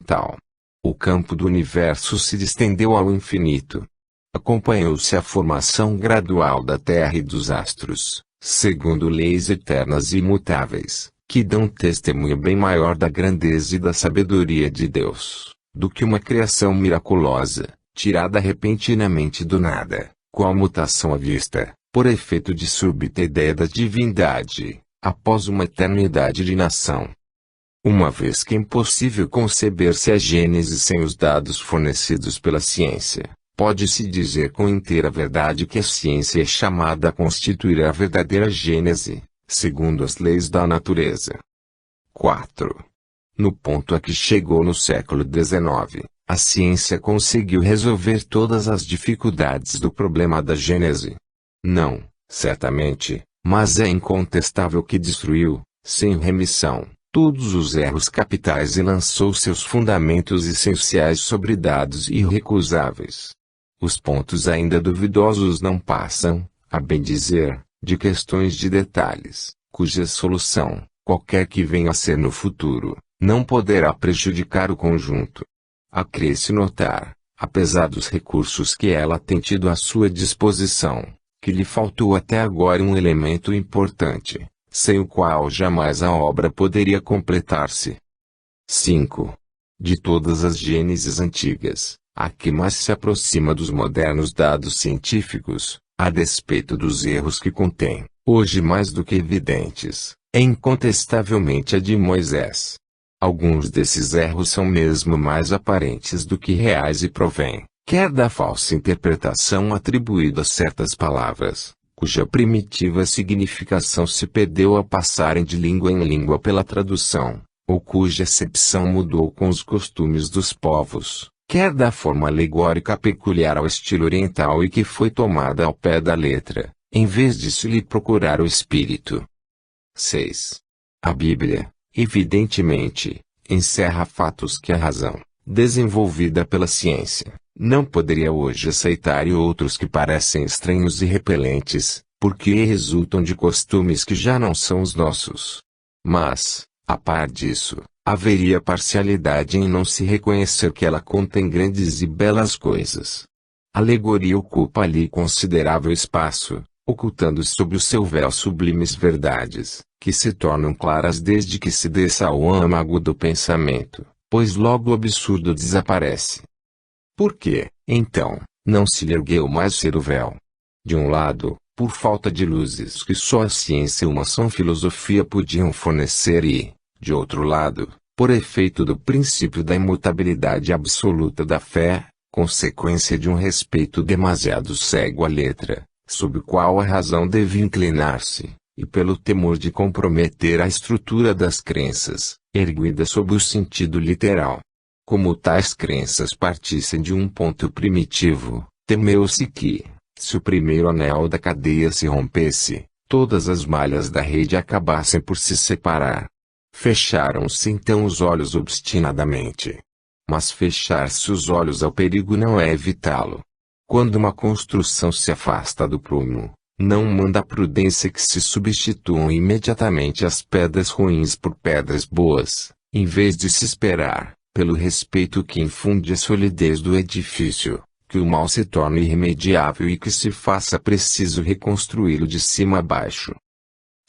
total. O campo do universo se distendeu ao infinito. Acompanhou-se a formação gradual da Terra e dos astros, segundo leis eternas e imutáveis, que dão testemunho bem maior da grandeza e da sabedoria de Deus, do que uma criação miraculosa, tirada repentinamente do nada, qual mutação à vista, por efeito de súbita ideia da divindade, após uma eternidade de nação. Uma vez que é impossível conceber-se a Gênese sem os dados fornecidos pela ciência, pode-se dizer com inteira verdade que a ciência é chamada a constituir a verdadeira Gênese, segundo as leis da natureza. 4. No ponto a que chegou no século XIX, a ciência conseguiu resolver todas as dificuldades do problema da Gênese. Não, certamente, mas é incontestável que destruiu, sem remissão, todos os erros capitais e lançou seus fundamentos essenciais sobre dados irrecusáveis. Os pontos ainda duvidosos não passam, a bem dizer, de questões de detalhes, cuja solução, qualquer que venha a ser no futuro, não poderá prejudicar o conjunto. Acresce notar, apesar dos recursos que ela tem tido à sua disposição, que lhe faltou até agora um elemento importante, sem o qual jamais a obra poderia completar-se. 5. De todas as gêneses antigas, a que mais se aproxima dos modernos dados científicos, a despeito dos erros que contém, hoje mais do que evidentes, é incontestavelmente a de Moisés. Alguns desses erros são mesmo mais aparentes do que reais e provêm, quer da falsa interpretação atribuída a certas palavras, cuja primitiva significação se perdeu a passarem de língua em língua pela tradução, ou cuja acepção mudou com os costumes dos povos, quer da forma alegórica peculiar ao estilo oriental e que foi tomada ao pé da letra, em vez de se lhe procurar o espírito. 6. A Bíblia, evidentemente, encerra fatos que a razão, desenvolvida pela ciência, não poderia hoje aceitar e outros que parecem estranhos e repelentes, porque resultam de costumes que já não são os nossos. Mas, a par disso, haveria parcialidade em não se reconhecer que ela contém grandes e belas coisas. A alegoria ocupa ali considerável espaço, ocultando sob o seu véu sublimes verdades, que se tornam claras desde que se desça ao âmago do pensamento, pois logo o absurdo desaparece. Por que, então, não se lhe ergueu mais cedo o véu? De um lado, por falta de luzes que só a ciência e uma sã filosofia podiam fornecer e, de outro lado, por efeito do princípio da imutabilidade absoluta da fé, consequência de um respeito demasiado cego à letra, sob o qual a razão devia inclinar-se, e pelo temor de comprometer a estrutura das crenças, erguida sob o sentido literal. Como tais crenças partissem de um ponto primitivo, temeu-se que, se o primeiro anel da cadeia se rompesse, todas as malhas da rede acabassem por se separar. Fecharam-se então os olhos obstinadamente. Mas fechar-se os olhos ao perigo não é evitá-lo. Quando uma construção se afasta do prumo, não manda a prudência que se substituam imediatamente as pedras ruins por pedras boas, em vez de se esperar, pelo respeito que infunde a solidez do edifício, que o mal se torne irremediável e que se faça preciso reconstruí-lo de cima a baixo.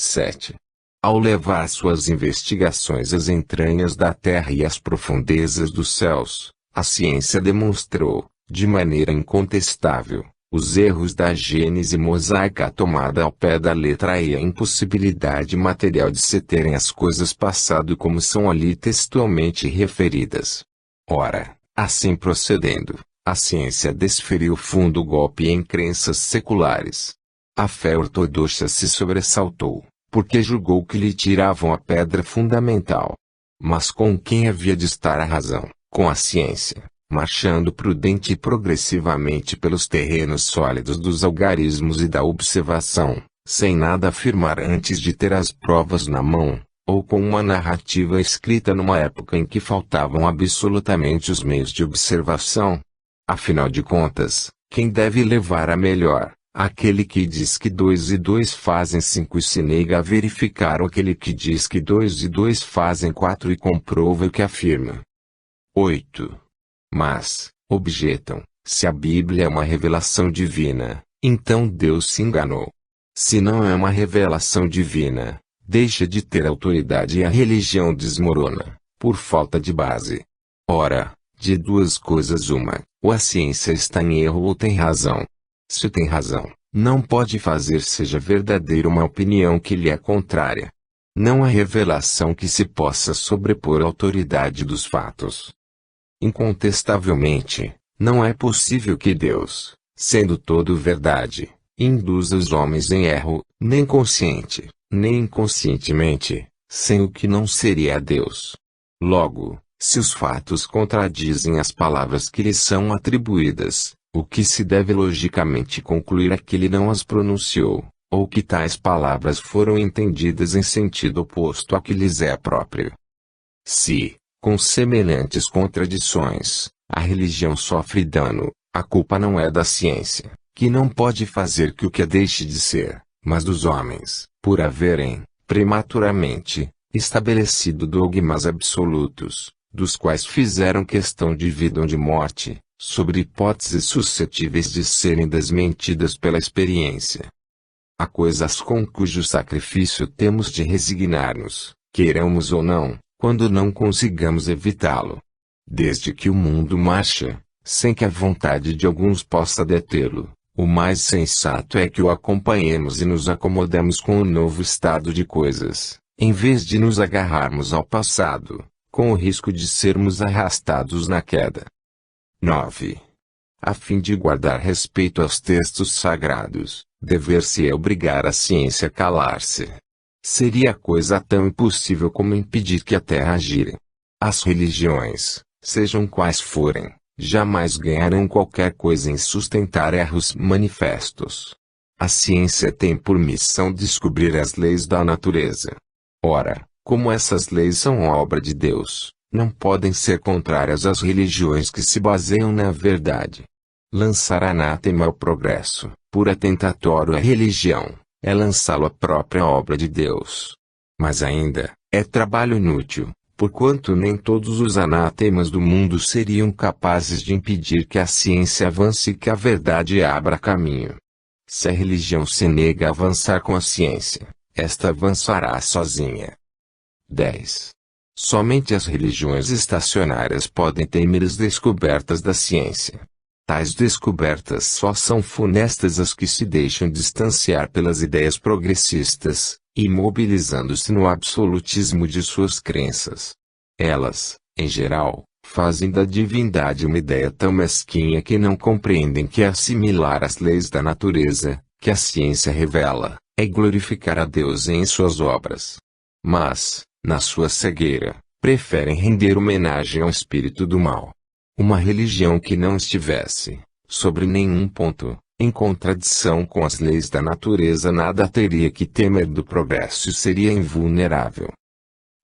7. Ao levar suas investigações às entranhas da terra e às profundezas dos céus, a ciência demonstrou, de maneira incontestável, os erros da gênese mosaica tomada ao pé da letra e a impossibilidade material de se terem as coisas passado como são ali textualmente referidas. Ora, assim procedendo, a ciência desferiu fundo golpe em crenças seculares. A fé ortodoxa se sobressaltou, porque julgou que lhe tiravam a pedra fundamental. Mas com quem havia de estar a razão? Com a ciência, marchando prudente e progressivamente pelos terrenos sólidos dos algarismos e da observação, sem nada afirmar antes de ter as provas na mão, ou com uma narrativa escrita numa época em que faltavam absolutamente os meios de observação. Afinal de contas, quem deve levar a melhor? Aquele que diz que 2 e 2 fazem 5 e se nega a verificar, ou aquele que diz que 2 e 2 fazem 4 e comprova o que afirma? 8. Mas, objetam, se a Bíblia é uma revelação divina, então Deus se enganou. Se não é uma revelação divina, deixa de ter autoridade e a religião desmorona, por falta de base. Ora, de duas coisas uma, ou a ciência está em erro ou tem razão. Se tem razão, não pode fazer seja verdadeira uma opinião que lhe é contrária. Não há revelação que se possa sobrepor à autoridade dos fatos. Incontestavelmente, não é possível que Deus, sendo todo verdade, induza os homens em erro, nem consciente, nem inconscientemente, sem o que não seria Deus. Logo, se os fatos contradizem as palavras que lhes são atribuídas, o que se deve logicamente concluir é que ele não as pronunciou, ou que tais palavras foram entendidas em sentido oposto ao que lhes é próprio. Se, com semelhantes contradições, a religião sofre dano, a culpa não é da ciência, que não pode fazer que o que a deixe de ser, mas dos homens, por haverem, prematuramente, estabelecido dogmas absolutos, dos quais fizeram questão de vida ou de morte, sobre hipóteses suscetíveis de serem desmentidas pela experiência. Há coisas com cujo sacrifício temos de resignar-nos, queiramos ou não, quando não consigamos evitá-lo. Desde que o mundo marcha, sem que a vontade de alguns possa detê-lo, o mais sensato é que o acompanhemos e nos acomodemos com o novo estado de coisas, em vez de nos agarrarmos ao passado, com o risco de sermos arrastados na queda. 9. A fim de guardar respeito aos textos sagrados, dever-se obrigar a ciência a calar-se. Seria coisa tão impossível como impedir que a terra gire. As religiões, sejam quais forem, jamais ganharão qualquer coisa em sustentar erros manifestos. A ciência tem por missão descobrir as leis da natureza. Ora, como essas leis são obra de Deus, não podem ser contrárias às religiões que se baseiam na verdade. Lançar anátema ao progresso, por atentatório à religião, é lançá-lo à própria obra de Deus. Mas ainda, é trabalho inútil, porquanto nem todos os anátemas do mundo seriam capazes de impedir que a ciência avance e que a verdade abra caminho. Se a religião se nega a avançar com a ciência, esta avançará sozinha. 10. Somente as religiões estacionárias podem temer as descobertas da ciência. Tais descobertas só são funestas às que se deixam distanciar pelas ideias progressistas, imobilizando-se no absolutismo de suas crenças. Elas, em geral, fazem da divindade uma ideia tão mesquinha que não compreendem que assimilar as leis da natureza, que a ciência revela, é glorificar a Deus em suas obras. Mas, na sua cegueira, preferem render homenagem ao espírito do mal. Uma religião que não estivesse, sobre nenhum ponto, em contradição com as leis da natureza nada teria que temer do progresso e seria invulnerável.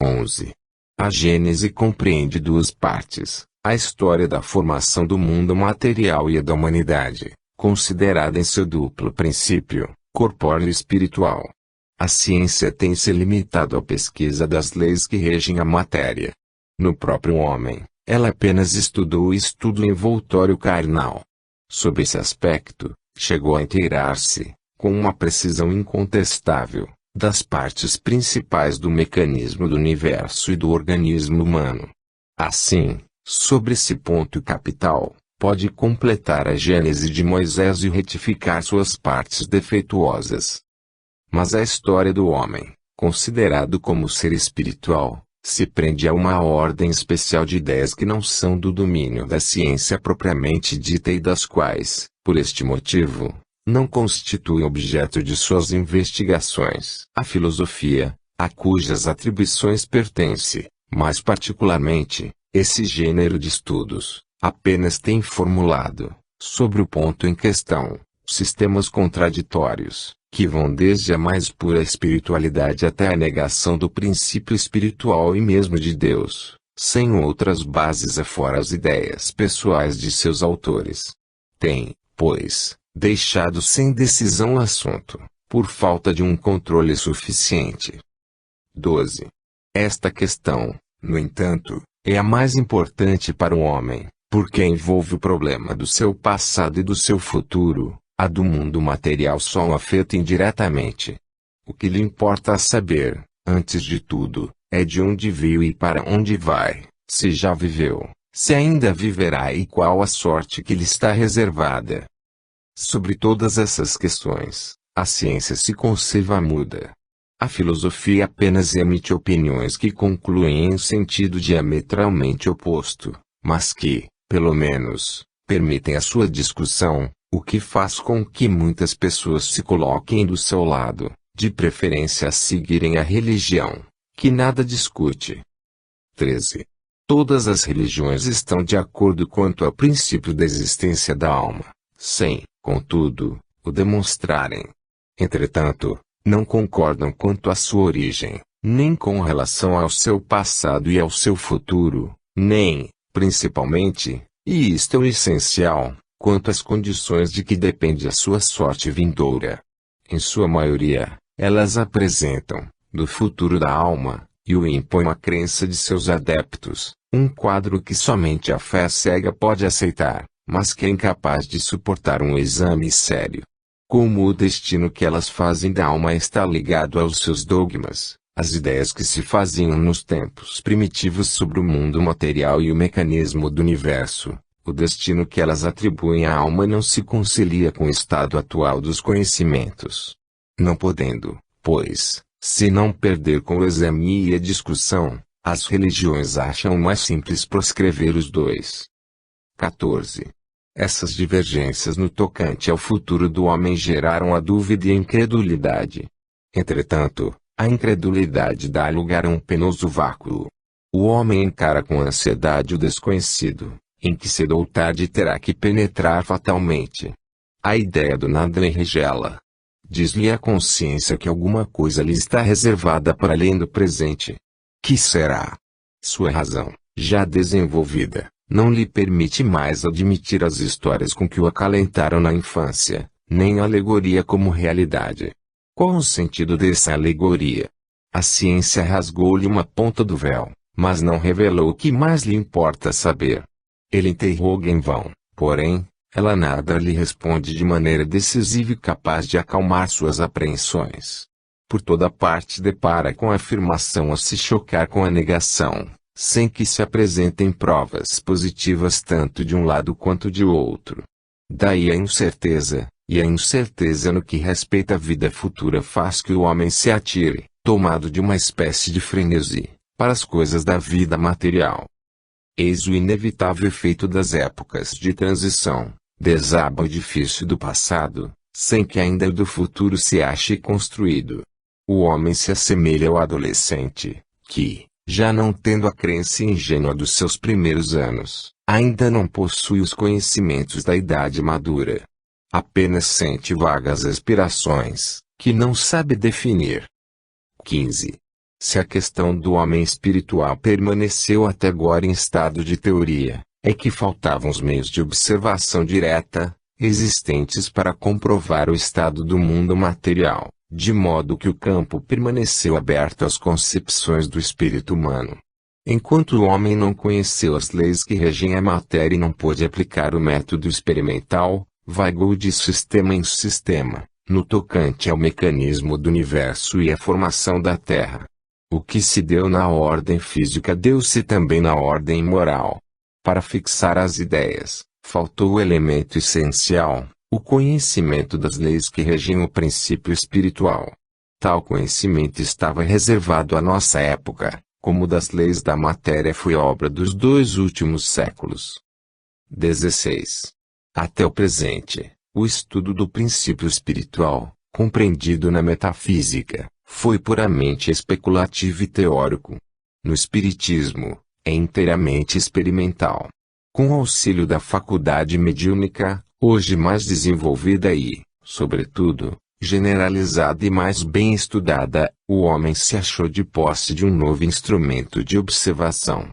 11. A Gênese compreende duas partes, a história da formação do mundo material e a da humanidade, considerada em seu duplo princípio, corpóreo e espiritual. A ciência tem se limitado à pesquisa das leis que regem a matéria. No próprio homem, ela apenas estudou o estudo envoltório carnal. Sob esse aspecto, chegou a inteirar-se, com uma precisão incontestável, das partes principais do mecanismo do universo e do organismo humano. Assim, sobre esse ponto capital, pode completar a Gênese de Moisés e retificar suas partes defeituosas. Mas a história do homem, considerado como ser espiritual, se prende a uma ordem especial de ideias que não são do domínio da ciência propriamente dita e das quais, por este motivo, não constituem objeto de suas investigações. A filosofia, a cujas atribuições pertence, mais particularmente, esse gênero de estudos, apenas tem formulado, sobre o ponto em questão, sistemas contraditórios, que vão desde a mais pura espiritualidade até a negação do princípio espiritual e mesmo de Deus, sem outras bases afora as ideias pessoais de seus autores. Tem, pois, deixado sem decisão o assunto, por falta de um controle suficiente. 12. Esta questão, no entanto, É a mais importante para o homem, porque envolve o problema do seu passado e do seu futuro. A do mundo material só o afeta indiretamente. O que lhe importa saber, antes de tudo, é de onde veio e para onde vai, se já viveu, se ainda viverá e qual a sorte que lhe está reservada. Sobre todas essas questões, a ciência se conserva muda. A filosofia apenas emite opiniões que concluem em sentido diametralmente oposto, mas que, pelo menos, permitem a sua discussão, o que faz com que muitas pessoas se coloquem do seu lado, de preferência a seguirem a religião, que nada discute. 13. Todas as religiões estão de acordo quanto ao princípio da existência da alma, sem, contudo, o demonstrarem. Entretanto, não concordam quanto à sua origem, nem com relação ao seu passado e ao seu futuro, nem, principalmente, e isto é o essencial, quanto às condições de que depende a sua sorte vindoura. Em sua maioria, elas apresentam, do futuro da alma, e o impõem à crença de seus adeptos, um quadro que somente a fé cega pode aceitar, mas que é incapaz de suportar um exame sério. Como o destino que elas fazem da alma está ligado aos seus dogmas, as ideias que se faziam nos tempos primitivos sobre o mundo material e o mecanismo do universo, o destino que elas atribuem à alma não se concilia com o estado atual dos conhecimentos. Não podendo, pois, se não perder com o exame e a discussão, as religiões acham mais simples proscrever os dois. 14. Essas divergências no tocante ao futuro do homem geraram a dúvida e a incredulidade. Entretanto, a incredulidade dá lugar a um penoso vácuo. O homem encara com ansiedade o desconhecido, em que cedo ou tarde terá que penetrar fatalmente. A ideia do nada lhe regela. Diz-lhe a consciência que alguma coisa lhe está reservada para além do presente. Que será? Sua razão, já desenvolvida, não lhe permite mais admitir as histórias com que o acalentaram na infância, nem a alegoria como realidade. Qual o sentido dessa alegoria? A ciência rasgou-lhe uma ponta do véu, mas não revelou o que mais lhe importa saber. Ele interroga em vão, porém, ela nada lhe responde de maneira decisiva e capaz de acalmar suas apreensões. Por toda parte depara com a afirmação a se chocar com a negação, sem que se apresentem provas positivas tanto de um lado quanto de outro. Daí a incerteza, e a incerteza no que respeita à vida futura faz que o homem se atire, tomado de uma espécie de frenesi, para as coisas da vida material. Eis o inevitável efeito das épocas de transição, desaba o edifício do passado, sem que ainda o do futuro se ache construído. O homem se assemelha ao adolescente, que, já não tendo a crença ingênua dos seus primeiros anos, ainda não possui os conhecimentos da idade madura. Apenas sente vagas aspirações, que não sabe definir. 15. Se a questão do homem espiritual permaneceu até agora em estado de teoria, é que faltavam os meios de observação direta, existentes para comprovar o estado do mundo material, de modo que o campo permaneceu aberto às concepções do espírito humano. Enquanto o homem não conheceu as leis que regem a matéria e não pôde aplicar o método experimental, vagou de sistema em sistema, no tocante ao mecanismo do universo e à formação da Terra. O que se deu na ordem física deu-se também na ordem moral. Para fixar as ideias, faltou o elemento essencial, o conhecimento das leis que regem o princípio espiritual. Tal conhecimento estava reservado à nossa época, como das leis da matéria foi obra dos 2 últimos séculos. 16. Até o presente, o estudo do princípio espiritual, compreendido na metafísica, foi puramente especulativo e teórico. No espiritismo, é inteiramente experimental. Com o auxílio da faculdade mediúnica, hoje mais desenvolvida e, sobretudo, generalizada e mais bem estudada, o homem se achou de posse de um novo instrumento de observação.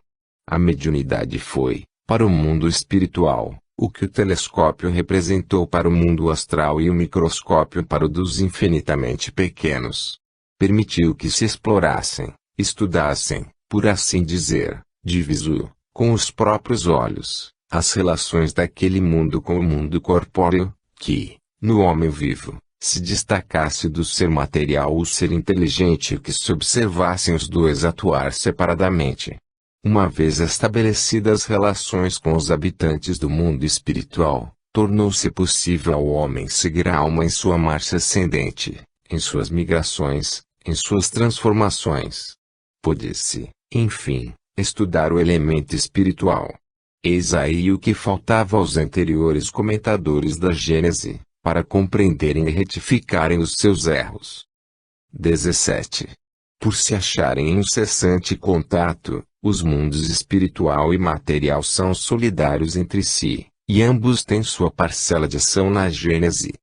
A mediunidade foi, para o mundo espiritual, o que o telescópio representou para o mundo astral e o microscópio para o dos infinitamente pequenos. Permitiu que se explorassem, estudassem, por assim dizer, diviso, com os próprios olhos, as relações daquele mundo com o mundo corpóreo, que, no homem vivo, se destacasse do ser material ou ser inteligente que se observassem os dois atuar separadamente. Uma vez estabelecidas as relações com os habitantes do mundo espiritual, tornou-se possível ao homem seguir a alma em sua marcha ascendente, em suas migrações, em suas transformações. Pôde-se, enfim, estudar o elemento espiritual. Eis aí o que faltava aos anteriores comentadores da Gênese, para compreenderem e retificarem os seus erros. 17. Por se acharem em incessante contato, os mundos espiritual e material são solidários entre si, e ambos têm sua parcela de ação na Gênese.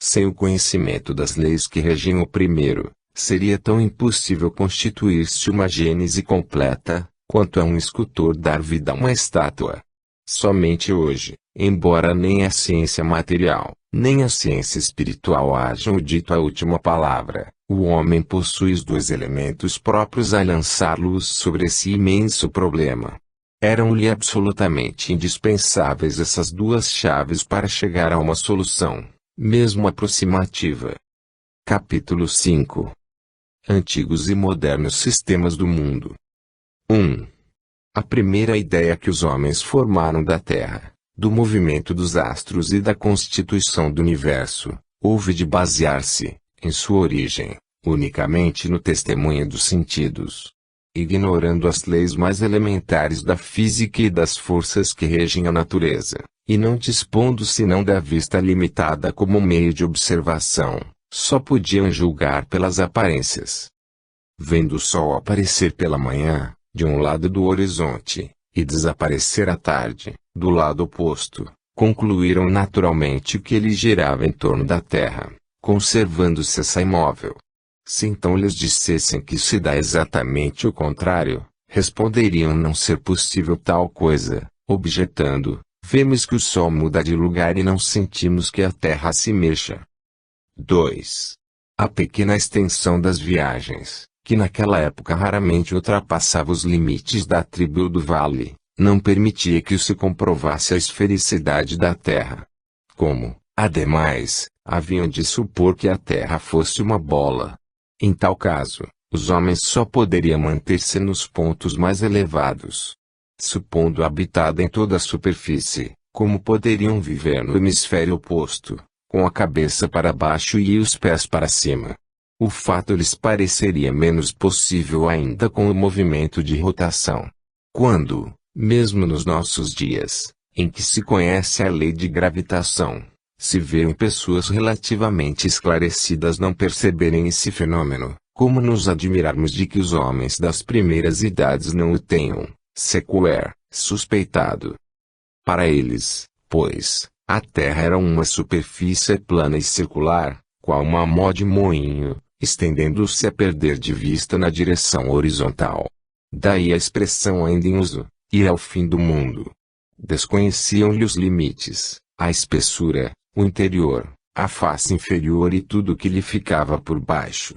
Sem o conhecimento das leis que regem o primeiro, seria tão impossível constituir-se uma Gênese completa, quanto é um escultor dar vida a uma estátua. Somente hoje, embora nem a ciência material, nem a ciência espiritual hajam dito a última palavra, o homem possui os dois elementos próprios a lançar luz sobre esse imenso problema. Eram-lhe absolutamente indispensáveis essas duas chaves para chegar a uma solução, mesmo aproximativa. Capítulo 5. Antigos e modernos sistemas do mundo. 1. A primeira ideia que os homens formaram da Terra, do movimento dos astros e da constituição do universo, houve de basear-se, em sua origem, unicamente no testemunho dos sentidos. Ignorando as leis mais elementares da física e das forças que regem a natureza, e não dispondo senão da vista limitada como meio de observação, só podiam julgar pelas aparências. Vendo o sol aparecer pela manhã, de um lado do horizonte, e desaparecer à tarde, do lado oposto, concluíram naturalmente que ele girava em torno da Terra, conservando-se essa imóvel. Se então lhes dissessem que se dá exatamente o contrário, responderiam não ser possível tal coisa, objetando, vemos que o Sol muda de lugar e não sentimos que a Terra se mexa. 2. A pequena extensão das viagens, que naquela época raramente ultrapassava os limites da tribo do vale, não permitia que se comprovasse a esfericidade da Terra. Como, ademais, haviam de supor que a Terra fosse uma bola. Em tal caso, os homens só poderiam manter-se nos pontos mais elevados. Supondo habitada em toda a superfície, como poderiam viver no hemisfério oposto, com a cabeça para baixo e os pés para cima? O fato lhes pareceria menos possível ainda com o movimento de rotação. Quando, mesmo nos nossos dias, em que se conhece a lei de gravitação, se vê em pessoas relativamente esclarecidas não perceberem esse fenômeno, como nos admirarmos de que os homens das primeiras idades não o tenham, sequer, suspeitado. Para eles, pois, a Terra era uma superfície plana e circular, qual uma mó de moinho, estendendo-se a perder de vista na direção horizontal. Daí a expressão ainda em uso, ir ao fim do mundo. Desconheciam-lhe os limites, a espessura, o interior, a face inferior e tudo o que lhe ficava por baixo.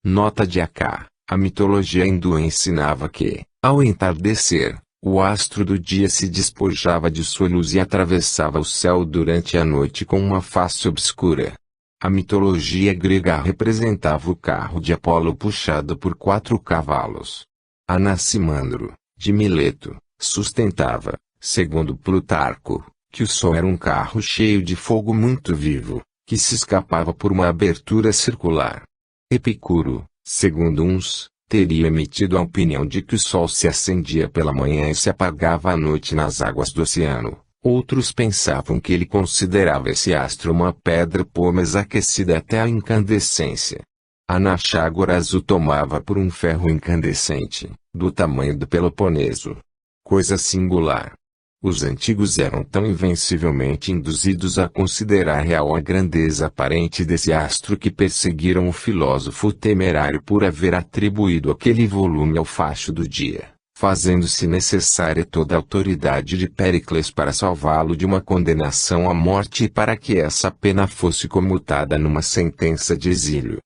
Nota de Acá, a mitologia hindu ensinava que, ao entardecer, o astro do dia se despojava de sua luz e atravessava o céu durante a noite com uma face obscura. A mitologia grega representava o carro de Apolo puxado por 4 cavalos. Anaximandro, de Mileto, sustentava, segundo Plutarco, que o Sol era um carro cheio de fogo muito vivo, que se escapava por uma abertura circular. Epicuro, segundo uns, teria emitido a opinião de que o Sol se acendia pela manhã e se apagava à noite nas águas do oceano. Outros pensavam que ele considerava esse astro uma pedra pomes aquecida até a incandescência. Anaxágoras o tomava por um ferro incandescente, do tamanho do Peloponeso. Coisa singular. Os antigos eram tão invencivelmente induzidos a considerar real a grandeza aparente desse astro que perseguiram o filósofo temerário por haver atribuído aquele volume ao facho do dia, fazendo-se necessária toda a autoridade de Péricles para salvá-lo de uma condenação à morte e para que essa pena fosse comutada numa sentença de exílio.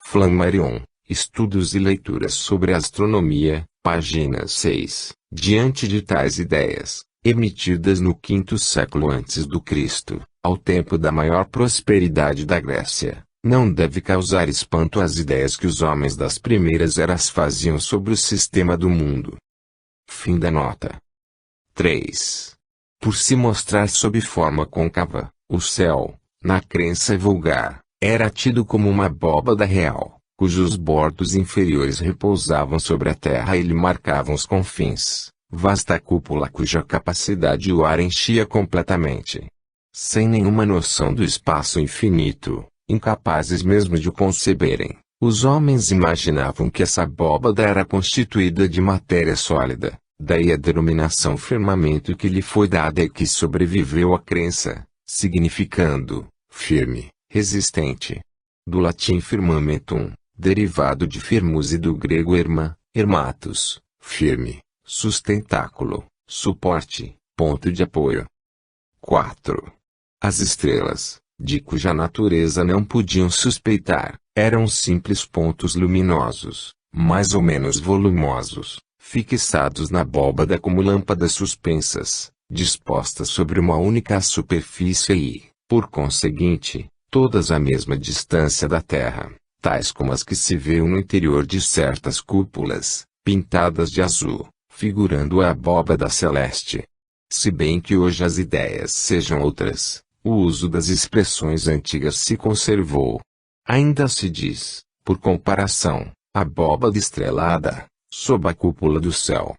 Flammarion, Estudos e leituras sobre astronomia, Página 6. Diante de tais ideias, emitidas no quinto século antes do Cristo, ao tempo da maior prosperidade da Grécia, não deve causar espanto as ideias que os homens das primeiras eras faziam sobre o sistema do mundo. Fim da nota. 3. Por se mostrar sob forma côncava, o céu, na crença vulgar, era tido como uma abóbada real, cujos bordos inferiores repousavam sobre a terra e lhe marcavam os confins, vasta cúpula cuja capacidade o ar enchia completamente. Sem nenhuma noção do espaço infinito, incapazes mesmo de o conceberem, os homens imaginavam que essa abóbada era constituída de matéria sólida, daí a denominação firmamento que lhe foi dada e que sobreviveu à crença, significando firme, resistente. Do latim firmamentum, derivado de firmus e do grego erma, ermatus, firme, sustentáculo, suporte, ponto de apoio. 4. As estrelas, de cuja natureza não podiam suspeitar, eram simples pontos luminosos, mais ou menos volumosos, fixados na abóbada como lâmpadas suspensas, dispostas sobre uma única superfície e, por conseguinte, todas à mesma distância da Terra, tais como as que se vêem no interior de certas cúpulas, pintadas de azul, figurando a abóbada celeste. Se bem que hoje as ideias sejam outras, o uso das expressões antigas se conservou. Ainda se diz, por comparação, abóbada estrelada, sob a cúpula do céu.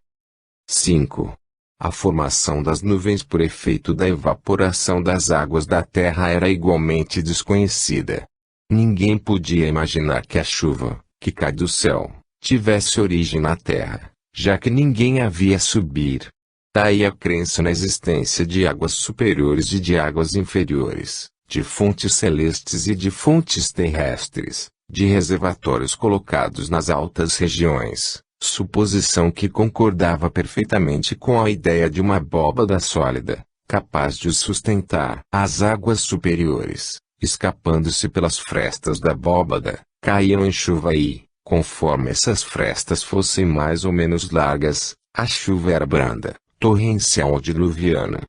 5. A formação das nuvens por efeito da evaporação das águas da terra era igualmente desconhecida. Ninguém podia imaginar que a chuva, que cai do céu, tivesse origem na terra, já que ninguém a via subir. Daí a crença na existência de águas superiores e de águas inferiores, de fontes celestes e de fontes terrestres, de reservatórios colocados nas altas regiões, suposição que concordava perfeitamente com a ideia de uma abóbada sólida, capaz de sustentar as águas superiores, escapando-se pelas frestas da abóbada, caíam em chuva e, conforme essas frestas fossem mais ou menos largas, a chuva era branda, torrencial ou diluviana.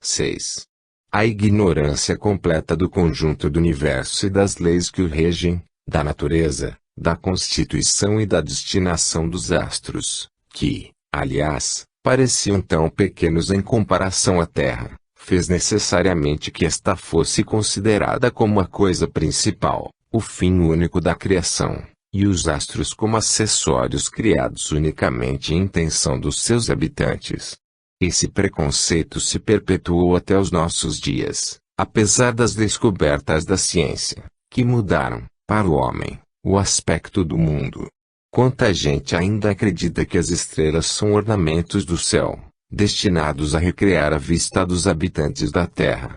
6. A ignorância completa do conjunto do universo e das leis que o regem, da natureza, da constituição e da destinação dos astros, que, aliás, pareciam tão pequenos em comparação à Terra, fez necessariamente que esta fosse considerada como a coisa principal, o fim único da criação, e os astros como acessórios criados unicamente em intenção dos seus habitantes. Esse preconceito se perpetuou até os nossos dias, apesar das descobertas da ciência, que mudaram, para o homem, o aspecto do mundo. Quanta gente ainda acredita que as estrelas são ornamentos do céu, destinados a recriar a vista dos habitantes da Terra.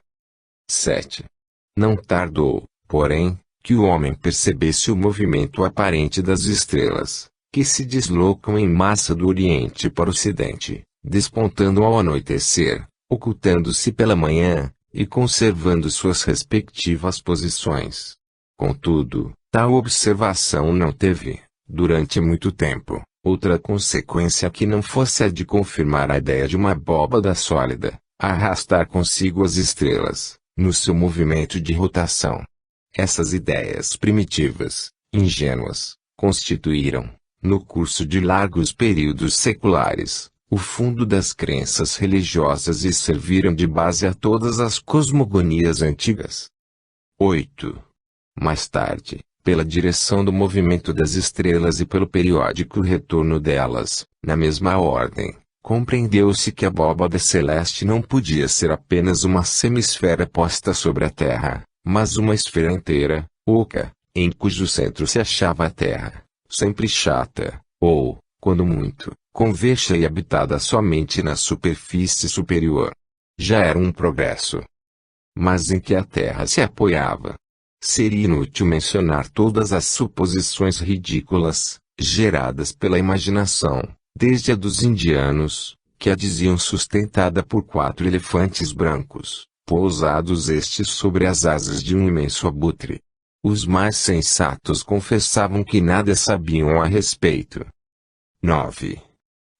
7. Não tardou, porém, que o homem percebesse o movimento aparente das estrelas, que se deslocam em massa do Oriente para o Ocidente, despontando ao anoitecer, ocultando-se pela manhã, e conservando suas respectivas posições. Contudo, tal observação não teve, durante muito tempo, outra consequência que não fosse a de confirmar a ideia de uma abóbada sólida, arrastar consigo as estrelas, no seu movimento de rotação. Essas ideias primitivas, ingênuas, constituíram, no curso de largos períodos seculares, o fundo das crenças religiosas e serviram de base a todas as cosmogonias antigas. 8. Mais tarde, pela direção do movimento das estrelas e pelo periódico retorno delas, na mesma ordem, compreendeu-se que a abóbada celeste não podia ser apenas uma semisfera posta sobre a Terra, mas uma esfera inteira, oca, em cujo centro se achava a Terra, sempre chata, ou, quando muito, convexa e habitada somente na superfície superior. Já era um progresso. Mas em que a Terra se apoiava? Seria inútil mencionar todas as suposições ridículas, geradas pela imaginação, desde a dos indianos, que a diziam sustentada por 4 elefantes brancos, pousados estes sobre as asas de um imenso abutre. Os mais sensatos confessavam que nada sabiam a respeito. 9.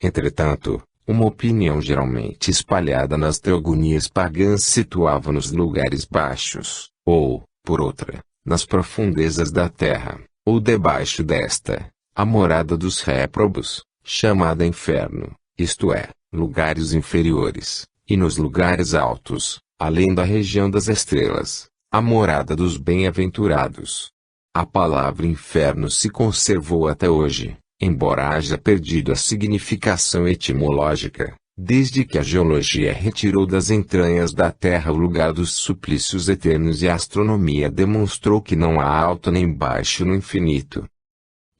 Entretanto, uma opinião geralmente espalhada nas teogonias pagãs situava nos lugares baixos, ou, por outra, nas profundezas da terra, ou debaixo desta, a morada dos réprobos, chamada inferno, isto é, lugares inferiores, e nos lugares altos, além da região das estrelas, a morada dos bem-aventurados. A palavra inferno se conservou até hoje, embora haja perdido a significação etimológica, desde que a geologia retirou das entranhas da Terra o lugar dos suplícios eternos e a astronomia demonstrou que não há alto nem baixo no infinito.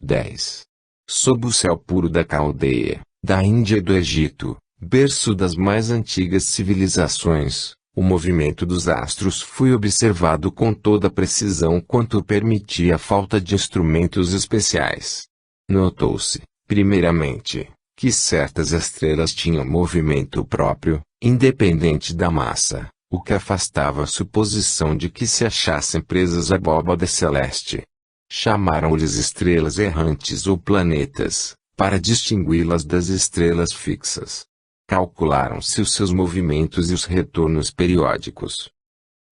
10. Sob o céu puro da Caldeia, da Índia e do Egito, berço das mais antigas civilizações, o movimento dos astros foi observado com toda a precisão quanto permitia a falta de instrumentos especiais. Notou-se, primeiramente, que certas estrelas tinham movimento próprio, independente da massa, o que afastava a suposição de que se achassem presas à abóbada celeste. Chamaram-lhes estrelas errantes ou planetas, para distingui-las das estrelas fixas. Calcularam-se os seus movimentos e os retornos periódicos.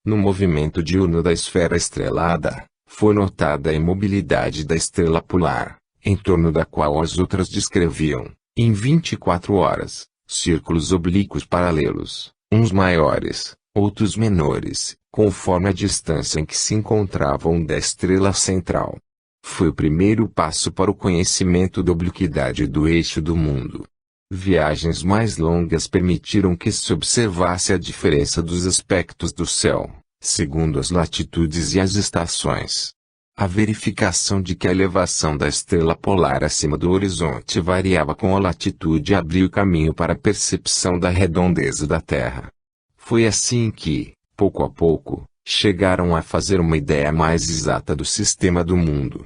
No movimento diurno da esfera estrelada, foi notada a imobilidade da estrela polar, em torno da qual as outras descreviam, em 24 horas, círculos oblíquos paralelos, uns maiores, outros menores, conforme a distância em que se encontravam da estrela central. Foi o primeiro passo para o conhecimento da obliquidade do eixo do mundo. Viagens mais longas permitiram que se observasse a diferença dos aspectos do céu, segundo as latitudes e as estações. A verificação de que a elevação da estrela polar acima do horizonte variava com a latitude abriu caminho para a percepção da redondeza da Terra. Foi assim que, pouco a pouco, chegaram a fazer uma ideia mais exata do sistema do mundo.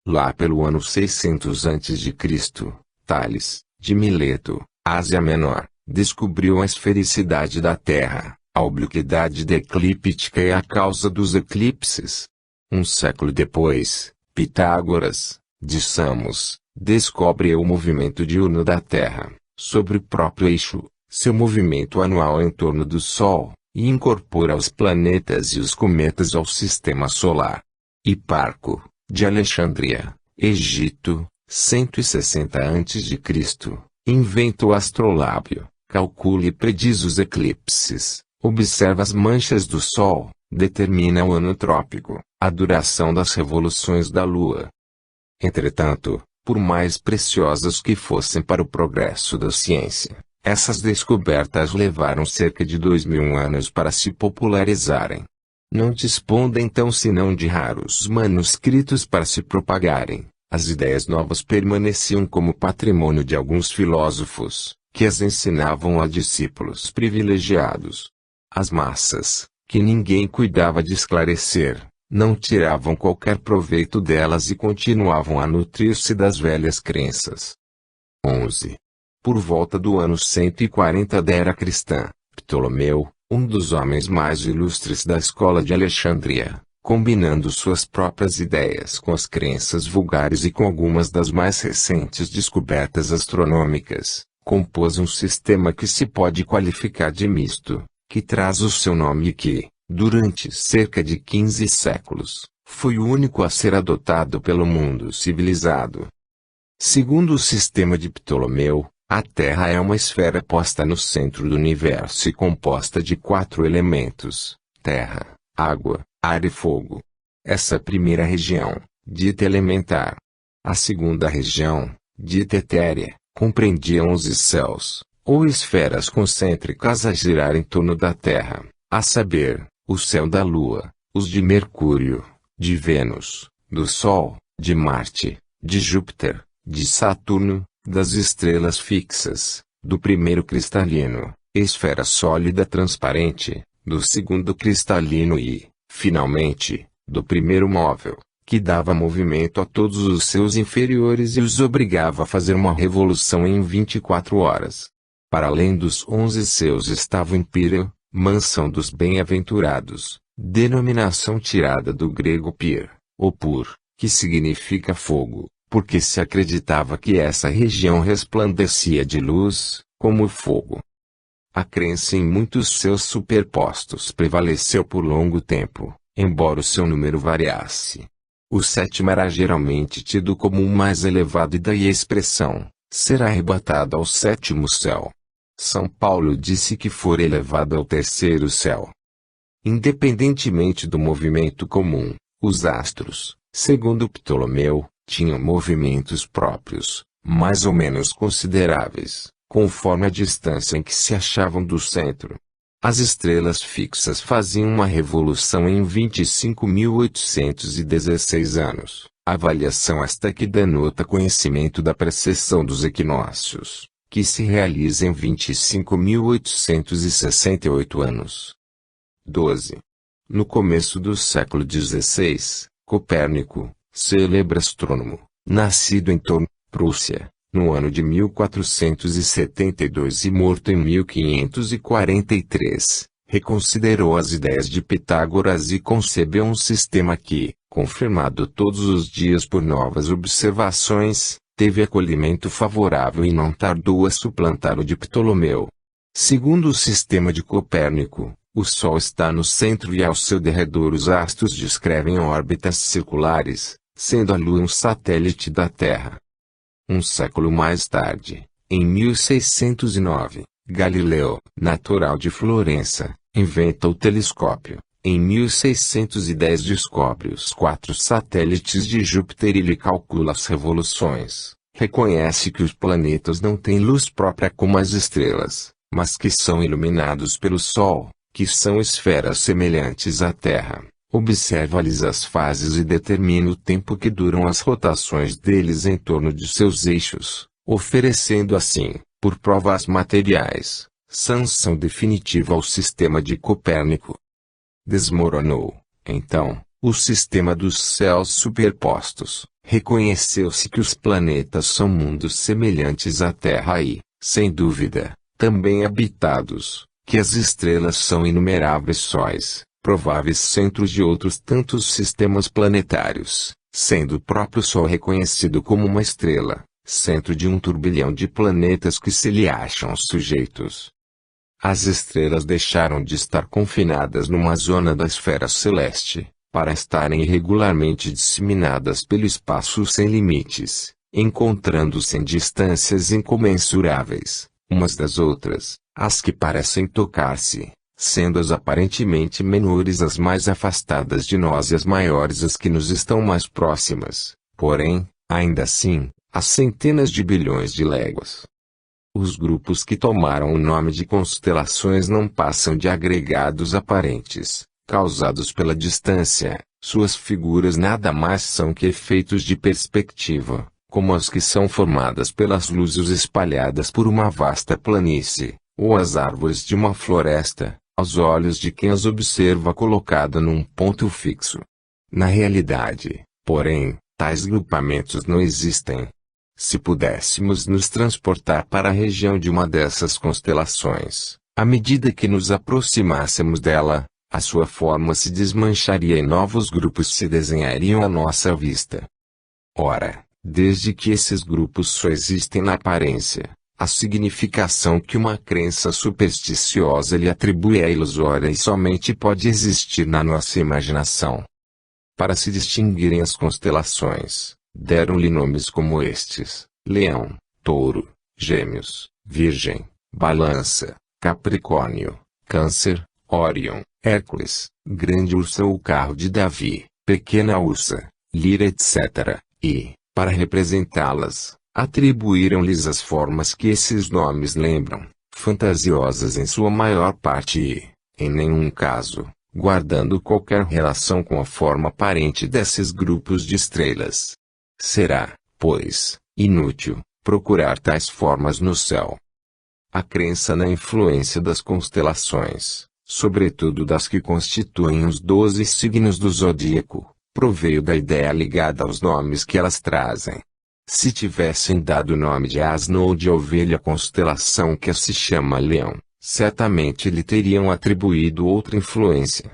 Lá pelo ano 600 a.C., Tales, de Mileto, Ásia Menor, descobriu a esfericidade da Terra, a obliquidade da eclíptica e a causa dos eclipses. Um século depois, Pitágoras, de Samos, descobre o movimento diurno da Terra, sobre o próprio eixo, seu movimento anual em torno do Sol, e incorpora os planetas e os cometas ao sistema solar. Hiparco, de Alexandria, Egito, 160 a.C., inventa o astrolábio, calcula e prediz os eclipses, observa as manchas do Sol, determina o ano trópico, a duração das revoluções da Lua. Entretanto, por mais preciosas que fossem para o progresso da ciência, essas descobertas levaram cerca de 2000 anos para se popularizarem. Não dispondo então senão de raros manuscritos para se propagarem, as ideias novas permaneciam como patrimônio de alguns filósofos, que as ensinavam a discípulos privilegiados. As massas, que ninguém cuidava de esclarecer, não tiravam qualquer proveito delas e continuavam a nutrir-se das velhas crenças. 11. Por volta do ano 140 da era cristã, Ptolomeu, um dos homens mais ilustres da escola de Alexandria, combinando suas próprias ideias com as crenças vulgares e com algumas das mais recentes descobertas astronômicas, compôs um sistema que se pode qualificar de misto, que traz o seu nome e que, durante cerca de 15 séculos, foi o único a ser adotado pelo mundo civilizado. Segundo o sistema de Ptolomeu, a Terra é uma esfera posta no centro do universo e composta de 4 elementos: terra, água, ar e fogo. Essa primeira região, dita elementar. A segunda região, dita etérea, compreendia 11 céus, ou esferas concêntricas a girar em torno da Terra, a saber, o céu da Lua, os de Mercúrio, de Vênus, do Sol, de Marte, de Júpiter, de Saturno, das estrelas fixas, do primeiro cristalino, esfera sólida transparente, do segundo cristalino e, finalmente, do primeiro móvel, que dava movimento a todos os seus inferiores e os obrigava a fazer uma revolução em 24 horas. Para além dos 11 seus estava o Empíreo, mansão dos bem-aventurados, denominação tirada do grego pyr, ou pur, que significa fogo, porque se acreditava que essa região resplandecia de luz, como o fogo. A crença em muitos seus superpostos prevaleceu por longo tempo, embora o seu número variasse. O sétimo era geralmente tido como o mais elevado e daí a expressão, será arrebatado ao sétimo céu. São Paulo disse que fora elevado ao terceiro céu. Independentemente do movimento comum, os astros, segundo Ptolomeu, tinham movimentos próprios, mais ou menos consideráveis, conforme a distância em que se achavam do centro. As estrelas fixas faziam uma revolução em 25.816 anos, avaliação esta que denota conhecimento da precessão dos equinócios, que se realiza em 25.868 anos. 12. No começo do século XVI, Copérnico, célebre astrônomo, nascido em Thorn, Prússia, no ano de 1472 e morto em 1543, reconsiderou as ideias de Pitágoras e concebeu um sistema que, confirmado todos os dias por novas observações, teve acolhimento favorável e não tardou a suplantar o de Ptolomeu. Segundo o sistema de Copérnico, o Sol está no centro e ao seu derredor os astros descrevem órbitas circulares, sendo a Lua um satélite da Terra. Um século mais tarde, em 1609, Galileu, natural de Florença, inventa o telescópio. Em 1610 descobre os 4 satélites de Júpiter e lhe calcula as revoluções. Reconhece que os planetas não têm luz própria como as estrelas, mas que são iluminados pelo Sol, que são esferas semelhantes à Terra. Observa-lhes as fases e determina o tempo que duram as rotações deles em torno de seus eixos, oferecendo assim, por provas materiais, sanção definitiva ao sistema de Copérnico. Desmoronou, então, o sistema dos céus superpostos. Reconheceu-se que os planetas são mundos semelhantes à Terra e, sem dúvida, também habitados, que as estrelas são inumeráveis sóis, prováveis centros de outros tantos sistemas planetários, sendo o próprio Sol reconhecido como uma estrela, centro de um turbilhão de planetas que se lhe acham sujeitos. As estrelas deixaram de estar confinadas numa zona da esfera celeste, para estarem irregularmente disseminadas pelo espaço sem limites, encontrando-se em distâncias incomensuráveis, umas das outras, as que parecem tocar-se, sendo as aparentemente menores as mais afastadas de nós e as maiores as que nos estão mais próximas, porém, ainda assim, há centenas de bilhões de léguas. Os grupos que tomaram o nome de constelações não passam de agregados aparentes, causados pela distância. Suas figuras nada mais são que efeitos de perspectiva, como as que são formadas pelas luzes espalhadas por uma vasta planície, ou as árvores de uma floresta, aos olhos de quem as observa colocada num ponto fixo. Na realidade, porém, tais grupamentos não existem. Se pudéssemos nos transportar para a região de uma dessas constelações, à medida que nos aproximássemos dela, a sua forma se desmancharia e novos grupos se desenhariam à nossa vista. Ora, desde que esses grupos só existem na aparência, a significação que uma crença supersticiosa lhe atribui é ilusória e somente pode existir na nossa imaginação. Para se distinguirem as constelações, deram-lhe nomes como estes: Leão, Touro, Gêmeos, Virgem, Balança, Capricórnio, Câncer, Órion, Hércules, Grande Ursa ou Carro de Davi, Pequena Ursa, Lira etc. E, para representá-las, atribuíram-lhes as formas que esses nomes lembram, fantasiosas em sua maior parte e, em nenhum caso, guardando qualquer relação com a forma aparente desses grupos de estrelas. Será, pois, inútil, procurar tais formas no céu. A crença na influência das constelações, sobretudo das que constituem os 12 signos do zodíaco, proveio da ideia ligada aos nomes que elas trazem. Se tivessem dado o nome de asno ou de ovelha à constelação que se chama Leão, certamente lhe teriam atribuído outra influência.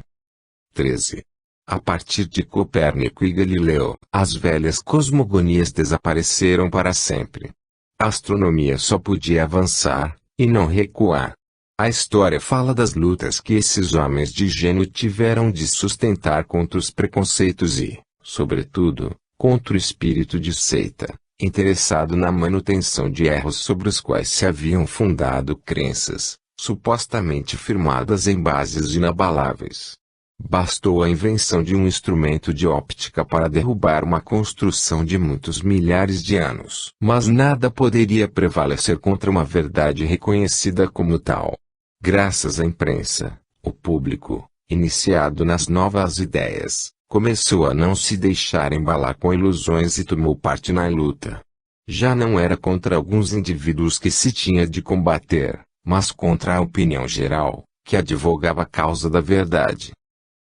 13. A partir de Copérnico e Galileu, as velhas cosmogonias desapareceram para sempre. A astronomia só podia avançar, e não recuar. A história fala das lutas que esses homens de gênio tiveram de sustentar contra os preconceitos e, sobretudo, contra o espírito de seita, interessado na manutenção de erros sobre os quais se haviam fundado crenças, supostamente firmadas em bases inabaláveis. Bastou a invenção de um instrumento de óptica para derrubar uma construção de muitos milhares de anos. Mas nada poderia prevalecer contra uma verdade reconhecida como tal. Graças à imprensa, o público, iniciado nas novas ideias, começou a não se deixar embalar com ilusões e tomou parte na luta. Já não era contra alguns indivíduos que se tinha de combater, mas contra a opinião geral, que advogava a causa da verdade.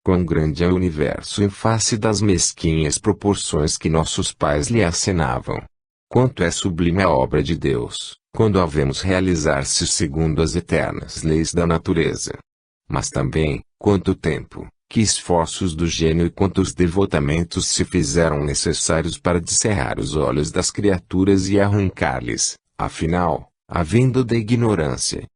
Quão grande é o universo em face das mesquinhas proporções que nossos pais lhe acenavam. Quanto é sublime a obra de Deus, quando a vemos realizar-se segundo as eternas leis da natureza. Mas também, quanto tempo, que esforços do gênio e quantos devotamentos se fizeram necessários para descerrar os olhos das criaturas e arrancar-lhes, afinal, a venda da ignorância.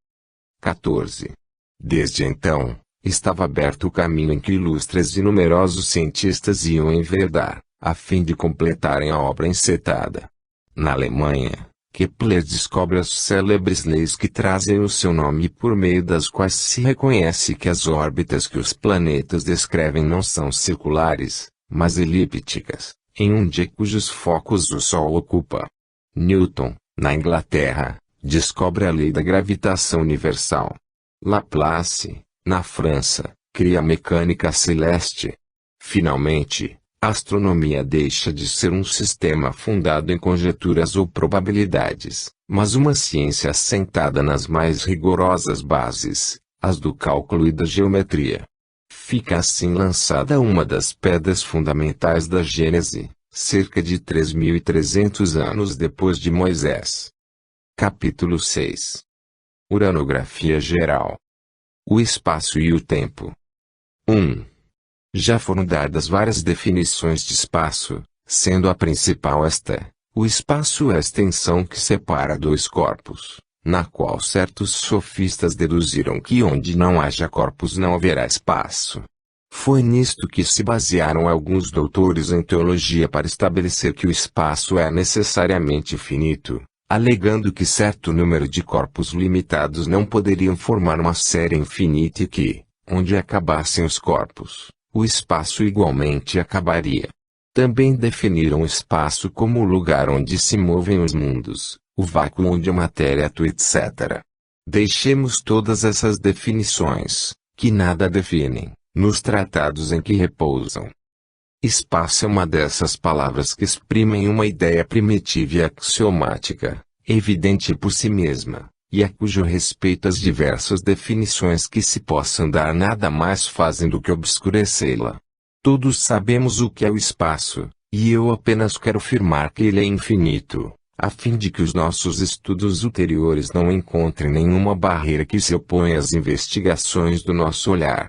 14. Desde então, estava aberto o caminho em que ilustres e numerosos cientistas iam enverdar, a fim de completarem a obra encetada. Na Alemanha, Kepler descobre as célebres leis que trazem o seu nome e por meio das quais se reconhece que as órbitas que os planetas descrevem não são circulares, mas elípticas, em um dia cujos focos o Sol ocupa. Newton, na Inglaterra, descobre a lei da gravitação universal. Laplace, na França, cria a mecânica celeste. Finalmente, a astronomia deixa de ser um sistema fundado em conjecturas ou probabilidades, mas uma ciência assentada nas mais rigorosas bases, as do cálculo e da geometria. Fica assim lançada uma das pedras fundamentais da Gênese, cerca de 3.300 anos depois de Moisés. Capítulo 6. Uranografia geral. O espaço e o tempo. 1. Já foram dadas várias definições de espaço, sendo a principal esta: o espaço é a extensão que separa dois corpos, na qual certos sofistas deduziram que onde não haja corpos não haverá espaço. Foi nisto que se basearam alguns doutores em teologia para estabelecer que o espaço é necessariamente finito, alegando que certo número de corpos limitados não poderiam formar uma série infinita e que, onde acabassem os corpos, o espaço igualmente acabaria. Também definiram o espaço como o lugar onde se movem os mundos, o vácuo onde a matéria atua, etc. Deixemos todas essas definições, que nada definem, nos tratados em que repousam. Espaço é uma dessas palavras que exprimem uma ideia primitiva e axiomática, evidente por si mesma, e a cujo respeito as diversas definições que se possam dar nada mais fazem do que obscurecê-la. Todos sabemos o que é o espaço, e eu apenas quero afirmar que ele é infinito, a fim de que os nossos estudos ulteriores não encontrem nenhuma barreira que se oponha às investigações do nosso olhar.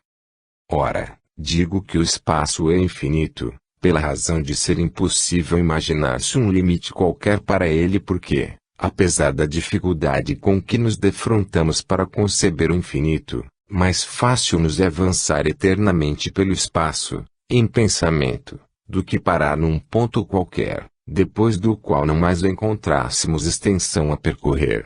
Ora, digo que o espaço é infinito, pela razão de ser impossível imaginar-se um limite qualquer para ele porque, apesar da dificuldade com que nos defrontamos para conceber o infinito, mais fácil nos é avançar eternamente pelo espaço, em pensamento, do que parar num ponto qualquer, depois do qual não mais encontrássemos extensão a percorrer.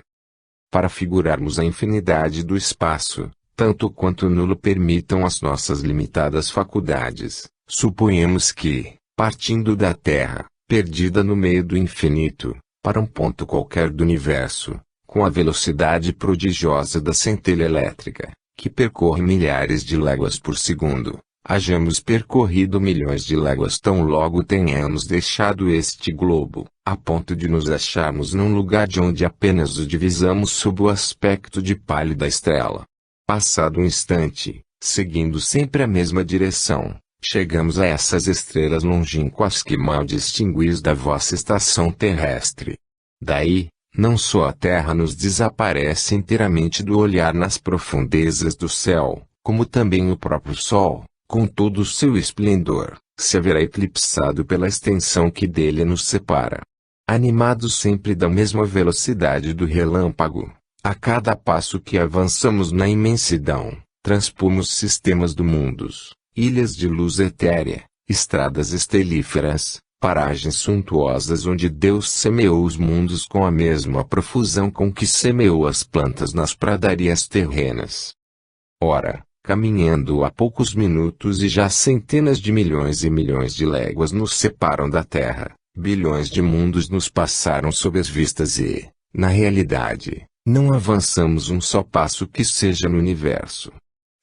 Para figurarmos a infinidade do espaço, tanto quanto nulo permitam as nossas limitadas faculdades, suponhamos que, partindo da Terra, perdida no meio do infinito, para um ponto qualquer do universo, com a velocidade prodigiosa da centelha elétrica, que percorre milhares de léguas por segundo, hajamos percorrido milhões de léguas tão logo tenhamos deixado este globo, a ponto de nos acharmos num lugar de onde apenas o divisamos sob o aspecto de pálida estrela. Passado um instante, seguindo sempre a mesma direção, chegamos a essas estrelas longínquas que mal distinguis da vossa estação terrestre. Daí, não só a Terra nos desaparece inteiramente do olhar nas profundezas do céu, como também o próprio Sol, com todo o seu esplendor, se haverá eclipsado pela extensão que dele nos separa. Animados sempre da mesma velocidade do relâmpago, a cada passo que avançamos na imensidão, transpomos sistemas do mundos, ilhas de luz etérea, estradas estelíferas, paragens suntuosas onde Deus semeou os mundos com a mesma profusão com que semeou as plantas nas pradarias terrenas. Ora, caminhando há poucos minutos e já centenas de milhões e milhões de léguas nos separam da Terra, bilhões de mundos nos passaram sob as vistas e, na realidade, não avançamos um só passo que seja no universo.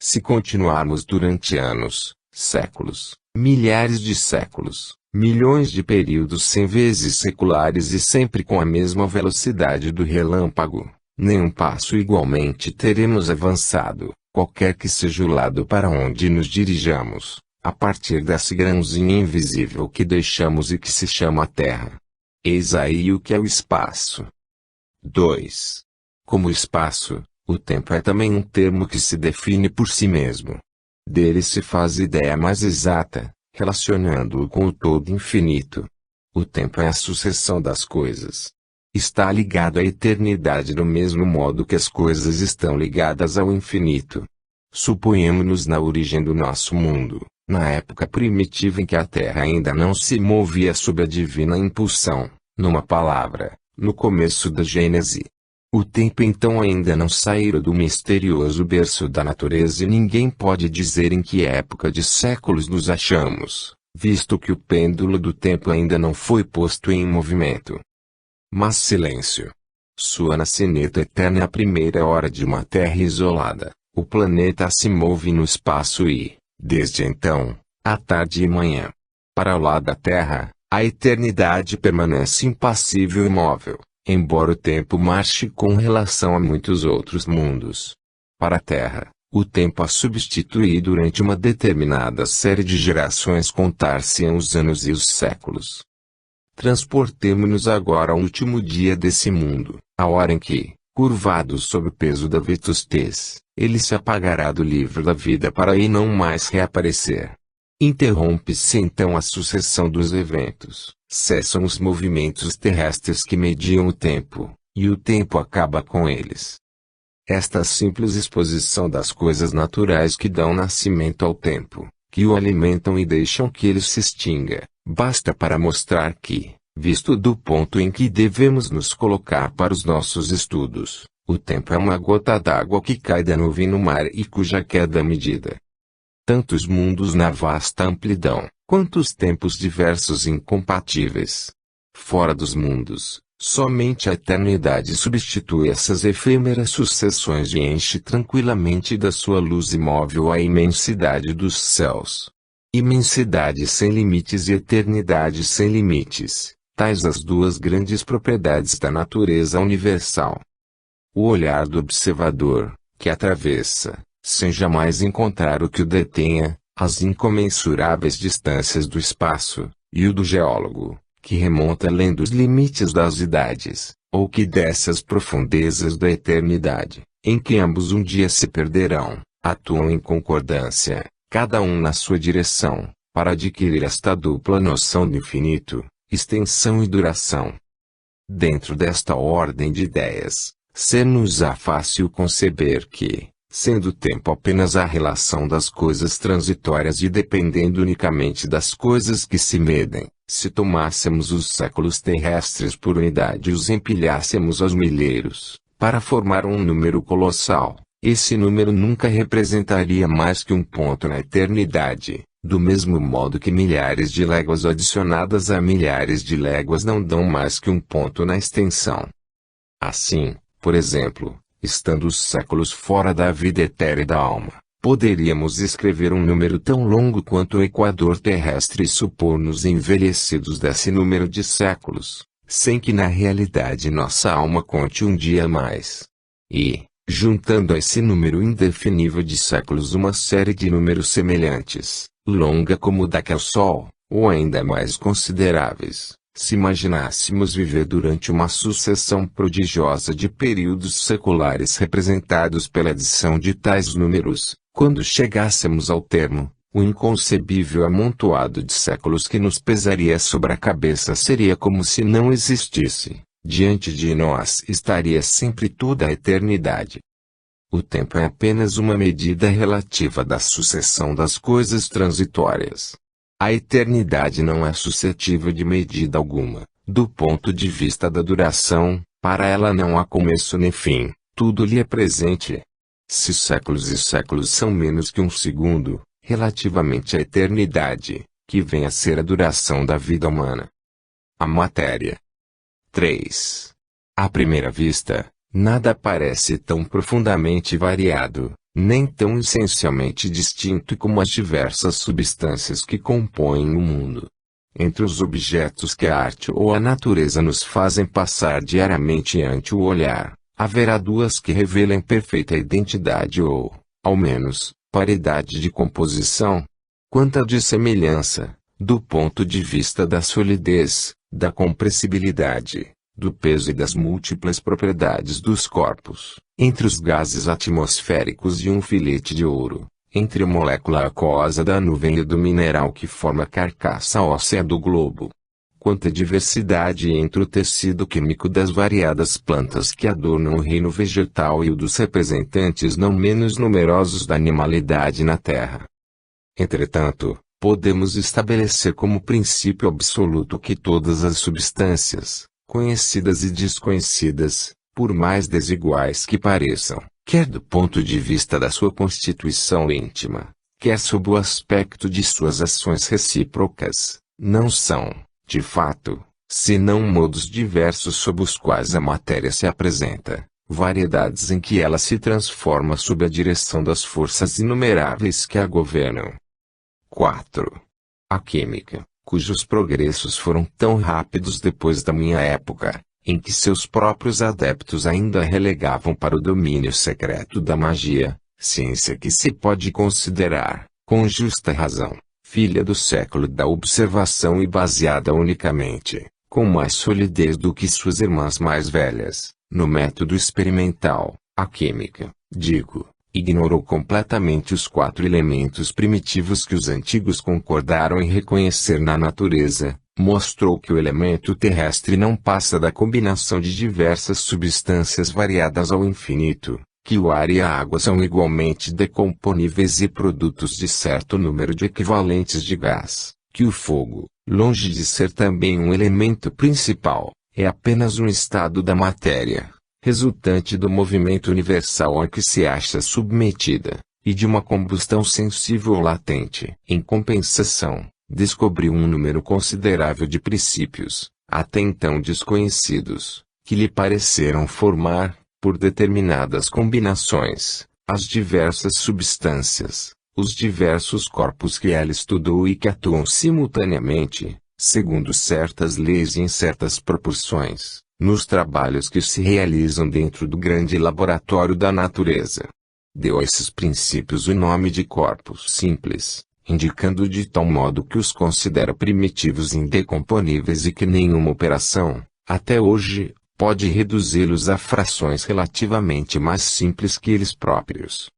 Se continuarmos durante anos, séculos, milhares de séculos, milhões de períodos 100 vezes seculares e sempre com a mesma velocidade do relâmpago, nenhum passo igualmente teremos avançado, qualquer que seja o lado para onde nos dirijamos, a partir desse grãozinho invisível que deixamos e que se chama Terra. Eis aí o que é o espaço. 2. Como espaço, o tempo é também um termo que se define por si mesmo. Dele se faz ideia mais exata, relacionando-o com o todo infinito. O tempo é a sucessão das coisas. Está ligado à eternidade do mesmo modo que as coisas estão ligadas ao infinito. Suponhamos-nos na origem do nosso mundo, na época primitiva em que a Terra ainda não se movia sob a divina impulsão, numa palavra, no começo da Gênese. O tempo então ainda não saíra do misterioso berço da natureza e ninguém pode dizer em que época de séculos nos achamos, visto que o pêndulo do tempo ainda não foi posto em movimento. Mas silêncio. Soa na sineta eterna a primeira hora de uma terra isolada, o planeta se move no espaço e, desde então, à tarde e manhã. Para lá da Terra, a eternidade permanece impassível e imóvel, embora o tempo marche com relação a muitos outros mundos. Para a Terra, o tempo a substitui durante uma determinada série de gerações contar-se-ão os anos e os séculos. Transportemo-nos agora ao último dia desse mundo, a hora em que, curvado sob o peso da vetustez, ele se apagará do livro da vida para aí não mais reaparecer. Interrompe-se então a sucessão dos eventos, cessam os movimentos terrestres que mediam o tempo, e o tempo acaba com eles. Esta simples exposição das coisas naturais que dão nascimento ao tempo, que o alimentam e deixam que ele se extinga, basta para mostrar que, visto do ponto em que devemos nos colocar para os nossos estudos, o tempo é uma gota d'água que cai da nuvem no mar e cuja queda medida. Tantos mundos na vasta amplidão, quantos tempos diversos e incompatíveis. Fora dos mundos, somente a eternidade substitui essas efêmeras sucessões e enche tranquilamente da sua luz imóvel a imensidade dos céus. Imensidade sem limites e eternidade sem limites, tais as duas grandes propriedades da natureza universal. O olhar do observador, que atravessa, sem jamais encontrar o que o detenha, as incomensuráveis distâncias do espaço, e o do geólogo, que remonta além dos limites das idades, ou que desce às profundezas da eternidade, em que ambos um dia se perderão, atuam em concordância, cada um na sua direção, para adquirir esta dupla noção do infinito, extensão e duração. Dentro desta ordem de ideias, ser-nos-á fácil conceber que, sendo o tempo apenas a relação das coisas transitórias e dependendo unicamente das coisas que se medem, se tomássemos os séculos terrestres por unidade e os empilhássemos aos milheiros, para formar um número colossal, esse número nunca representaria mais que um ponto na eternidade, do mesmo modo que milhares de léguas adicionadas a milhares de léguas não dão mais que um ponto na extensão. Assim, por exemplo, estando os séculos fora da vida etérea da alma, poderíamos escrever um número tão longo quanto o equador terrestre e supor-nos envelhecidos desse número de séculos, sem que na realidade nossa alma conte um dia a mais. E, juntando a esse número indefinível de séculos uma série de números semelhantes, longa como o da que é o Sol, ou ainda mais consideráveis, se imaginássemos viver durante uma sucessão prodigiosa de períodos seculares representados pela adição de tais números, quando chegássemos ao termo, O inconcebível amontoado de séculos que nos pesaria sobre a cabeça seria como se não existisse. Diante de nós estaria sempre toda a eternidade. O tempo é apenas uma medida relativa da sucessão das coisas transitórias. A eternidade não é suscetível de medida alguma. Do ponto de vista da duração, para ela não há começo nem fim, tudo lhe é presente. Se séculos e séculos são menos que um segundo, relativamente à eternidade, que vem a ser a duração da vida humana. A matéria. 3. À primeira vista, nada parece tão profundamente variado, nem tão essencialmente distinto como as diversas substâncias que compõem o mundo. Entre os objetos que a arte ou a natureza nos fazem passar diariamente ante o olhar, haverá duas que revelem perfeita identidade ou, ao menos, paridade de composição. Quanto à de semelhança, do ponto de vista da solidez, da compressibilidade, do peso e das múltiplas propriedades dos corpos, entre os gases atmosféricos e um filete de ouro, entre a molécula aquosa da nuvem e do mineral que forma a carcaça óssea do globo. Quanta diversidade entre o tecido químico das variadas plantas que adornam o reino vegetal e o dos representantes não menos numerosos da animalidade na Terra. Entretanto, podemos estabelecer como princípio absoluto que todas as substâncias, conhecidas e desconhecidas, por mais desiguais que pareçam, quer do ponto de vista da sua constituição íntima, quer sob o aspecto de suas ações recíprocas, não são, de fato, senão modos diversos sob os quais a matéria se apresenta, variedades em que ela se transforma sob a direção das forças inumeráveis que a governam. 4. A química, cujos progressos foram tão rápidos depois da minha época, em que seus próprios adeptos ainda a relegavam para o domínio secreto da magia, ciência que se pode considerar, com justa razão, filha do século da observação e baseada unicamente, com mais solidez do que suas irmãs mais velhas, no método experimental. A química, digo, ignorou completamente os 4 elementos primitivos que os antigos concordaram em reconhecer na natureza. Mostrou que o elemento terrestre não passa da combinação de diversas substâncias variadas ao infinito, que o ar e a água são igualmente decomponíveis e produtos de certo número de equivalentes de gás, que o fogo, longe de ser também um elemento principal, é apenas um estado da matéria, resultante do movimento universal a que se acha submetida, e de uma combustão sensível latente. Em compensação, descobriu um número considerável de princípios, até então desconhecidos, que lhe pareceram formar, por determinadas combinações, as diversas substâncias, os diversos corpos que ela estudou e que atuam simultaneamente, segundo certas leis e em certas proporções, nos trabalhos que se realizam dentro do grande laboratório da natureza. Deu a esses princípios o nome de corpos simples, indicando de tal modo que os considera primitivos e indecomponíveis e que nenhuma operação, até hoje, pode reduzi-los a frações relativamente mais simples que eles próprios.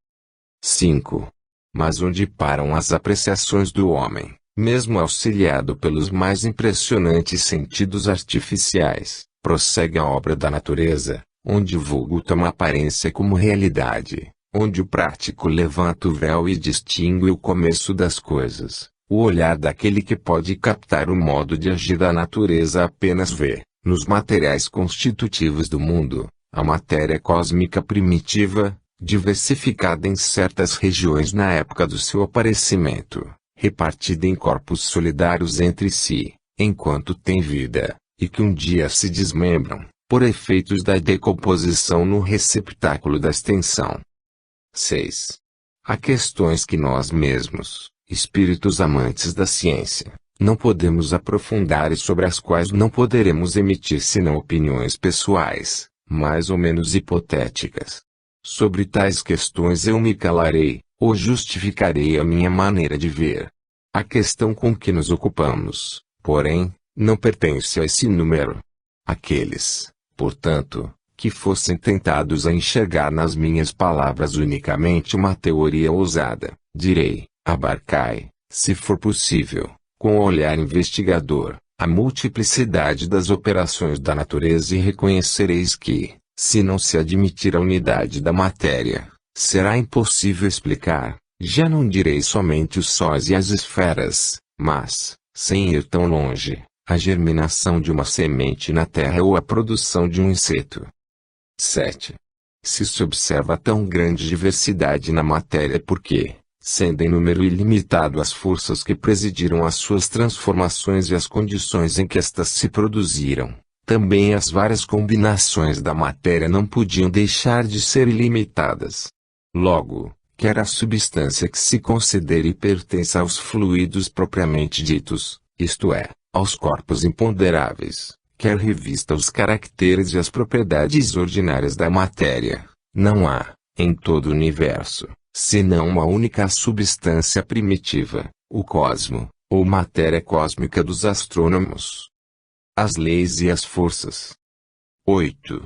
5. Mas onde param as apreciações do homem, mesmo auxiliado pelos mais impressionantes sentidos artificiais, prossegue a obra da natureza, onde o vulgo toma aparência como realidade, onde o prático levanta o véu e distingue o começo das coisas. O olhar daquele que pode captar o modo de agir da natureza apenas vê, nos materiais constitutivos do mundo, a matéria cósmica primitiva, diversificada em certas regiões na época do seu aparecimento, repartida em corpos solidários entre si, enquanto tem vida, e que um dia se desmembram, por efeitos da decomposição no receptáculo da extensão. 6. Há questões que nós mesmos, espíritos amantes da ciência, não podemos aprofundar e sobre as quais não poderemos emitir senão opiniões pessoais, mais ou menos hipotéticas. Sobre tais questões eu me calarei, ou justificarei a minha maneira de ver. A questão com que nos ocupamos, porém, não pertence a esse número. Aqueles, portanto, que fossem tentados a enxergar nas minhas palavras unicamente uma teoria ousada, direi, Abarcai, se for possível, com o olhar investigador, a multiplicidade das operações da natureza e reconhecereis que, se não se admitir a unidade da matéria, será impossível explicar, já não direi somente os sóis e as esferas, mas, sem ir tão longe, a germinação de uma semente na terra ou a produção de um inseto. 7. Se observa tão grande diversidade na matéria porque, sendo em número ilimitado as forças que presidiram as suas transformações e as condições em que estas se produziram, também as várias combinações da matéria não podiam deixar de ser ilimitadas. Logo, quer a substância que se considere pertença aos fluidos propriamente ditos, isto é, aos corpos imponderáveis, quer revista os caracteres e as propriedades ordinárias da matéria, não há, em todo o universo, senão uma única substância primitiva, o cosmo, ou matéria cósmica dos astrônomos. As leis e as forças. 8.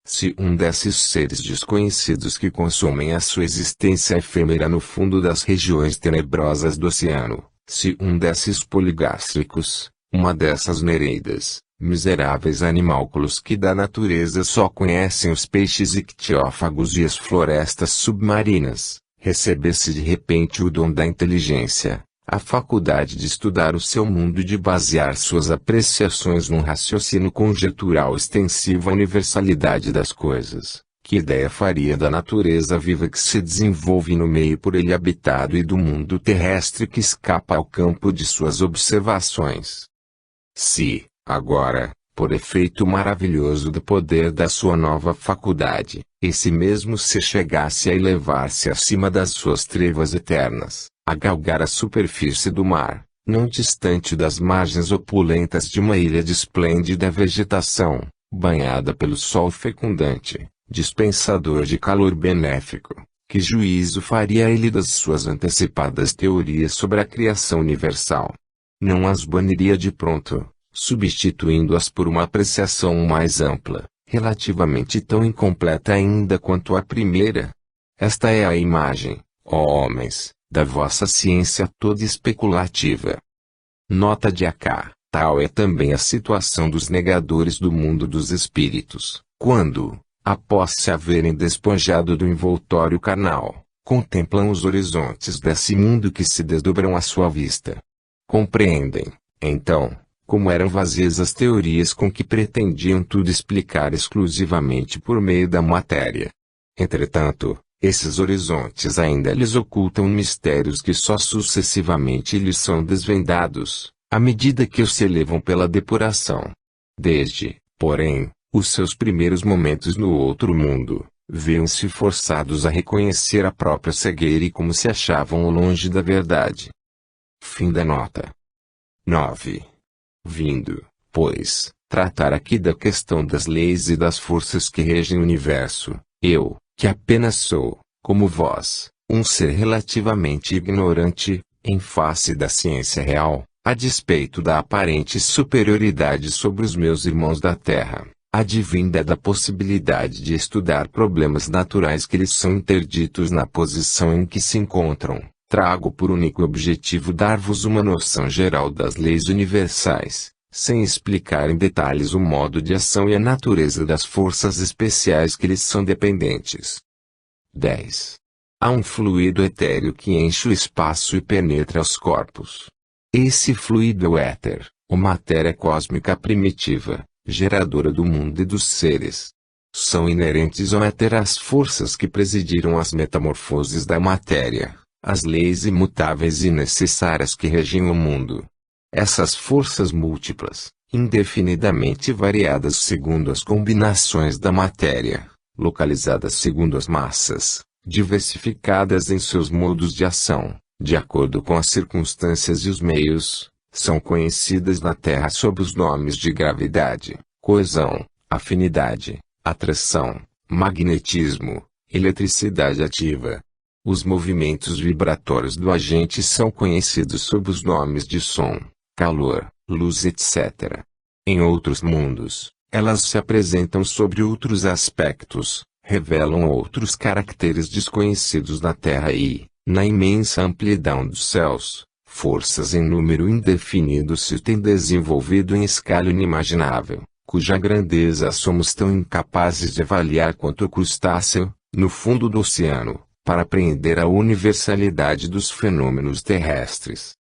Se um desses seres desconhecidos que consomem a sua existência efêmera no fundo das regiões tenebrosas do oceano, se um desses poligástricos, uma dessas nereidas, miseráveis animálculos que da natureza só conhecem os peixes ictiófagos e as florestas submarinas, recebesse de repente o dom da inteligência, a faculdade de estudar o seu mundo e de basear suas apreciações num raciocínio conjectural extensivo à universalidade das coisas, que ideia faria da natureza viva que se desenvolve no meio por ele habitado e do mundo terrestre que escapa ao campo de suas observações? Se, agora, por efeito maravilhoso do poder da sua nova faculdade, esse mesmo ser chegasse a elevar-se acima das suas trevas eternas, a galgar a superfície do mar, não distante das margens opulentas de uma ilha de esplêndida vegetação, banhada pelo sol fecundante, dispensador de calor benéfico, que juízo faria ele das suas antecipadas teorias sobre a criação universal? Não as baniria de pronto, substituindo-as por uma apreciação mais ampla, relativamente tão incompleta ainda quanto a primeira? Esta é a imagem, ó homens, da vossa ciência toda especulativa. Nota de Acá. Tal é também a situação dos negadores do mundo dos espíritos, quando, após se haverem despojado do envoltório carnal, contemplam os horizontes desse mundo que se desdobram à sua vista. Compreendem, então, como eram vazias as teorias com que pretendiam tudo explicar exclusivamente por meio da matéria. Entretanto, esses horizontes ainda lhes ocultam mistérios que só sucessivamente lhes são desvendados, à medida que os se elevam pela depuração. Desde, porém, os seus primeiros momentos no outro mundo, viam-se forçados a reconhecer a própria cegueira e como se achavam longe da verdade. Fim da nota. 9. Vindo, pois, tratar aqui da questão das leis e das forças que regem o universo, eu, que apenas sou, como vós, um ser relativamente ignorante, em face da ciência real, a despeito da aparente superioridade sobre os meus irmãos da Terra, advinda da possibilidade de estudar problemas naturais que lhes são interditos na posição em que se encontram, trago por único objetivo dar-vos uma noção geral das leis universais, sem explicar em detalhes o modo de ação e a natureza das forças especiais que lhes são dependentes. 10. Há um fluido etéreo que enche o espaço e penetra os corpos. Esse fluido é o éter, ou matéria cósmica primitiva, geradora do mundo e dos seres. São inerentes ao éter as forças que presidiram as metamorfoses da matéria, as leis imutáveis e necessárias que regem o mundo. Essas forças múltiplas, indefinidamente variadas segundo as combinações da matéria, localizadas segundo as massas, diversificadas em seus modos de ação, de acordo com as circunstâncias e os meios, são conhecidas na Terra sob os nomes de gravidade, coesão, afinidade, atração, magnetismo, eletricidade ativa. Os movimentos vibratórios do agente são conhecidos sob os nomes de som, calor, luz etc. Em outros mundos, elas se apresentam sobre outros aspectos, revelam outros caracteres desconhecidos na Terra e, Na imensa amplidão dos céus, forças em número indefinido se têm desenvolvido em escala inimaginável, cuja grandeza somos tão incapazes de avaliar quanto o crustáceo, no fundo do oceano, para apreender a universalidade dos fenômenos terrestres.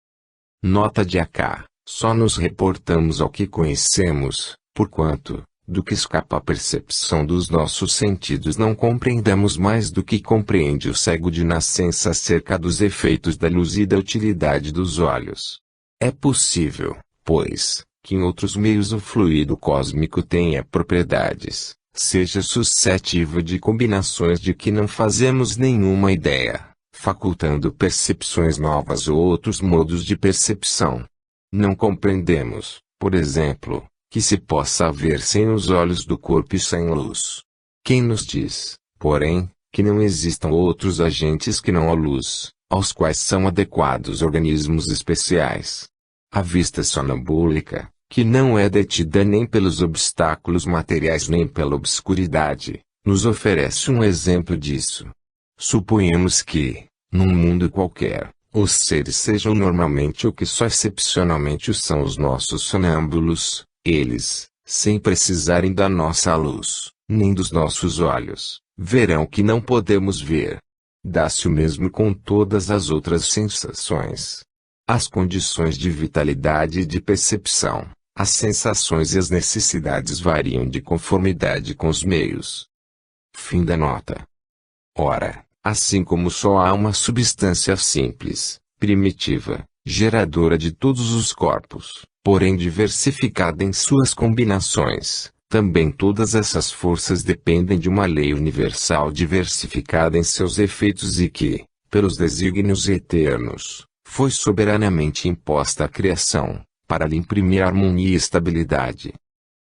Nota de Acá: só nos reportamos ao que conhecemos, porquanto, do que escapa à percepção dos nossos sentidos não compreendemos mais do que compreende o cego de nascença acerca dos efeitos da luz e da utilidade dos olhos. É possível, pois, que em outros meios o fluido cósmico tenha propriedades, seja suscetível de combinações de que não fazemos nenhuma ideia, facultando percepções novas ou outros modos de percepção. Não compreendemos, por exemplo, que se possa haver sem os olhos do corpo e sem luz. Quem nos diz, porém, que não existam outros agentes que não a luz, aos quais são adequados organismos especiais? A vista sonambúlica, que não é detida nem pelos obstáculos materiais nem pela obscuridade, nos oferece um exemplo disso. Suponhamos que, num mundo qualquer, os seres sejam normalmente o que só excepcionalmente são os nossos sonâmbulos. Eles, sem precisarem da nossa luz, nem dos nossos olhos, verão que não podemos ver. Dá-se o mesmo com todas as outras sensações. As condições de vitalidade e de percepção, as sensações e as necessidades variam de conformidade com os meios. Fim da nota. Ora, assim como só há uma substância simples, primitiva, geradora de todos os corpos, porém diversificada em suas combinações, também todas essas forças dependem de uma lei universal diversificada em seus efeitos e que, pelos desígnios eternos, foi soberanamente imposta à criação, para lhe imprimir harmonia e estabilidade.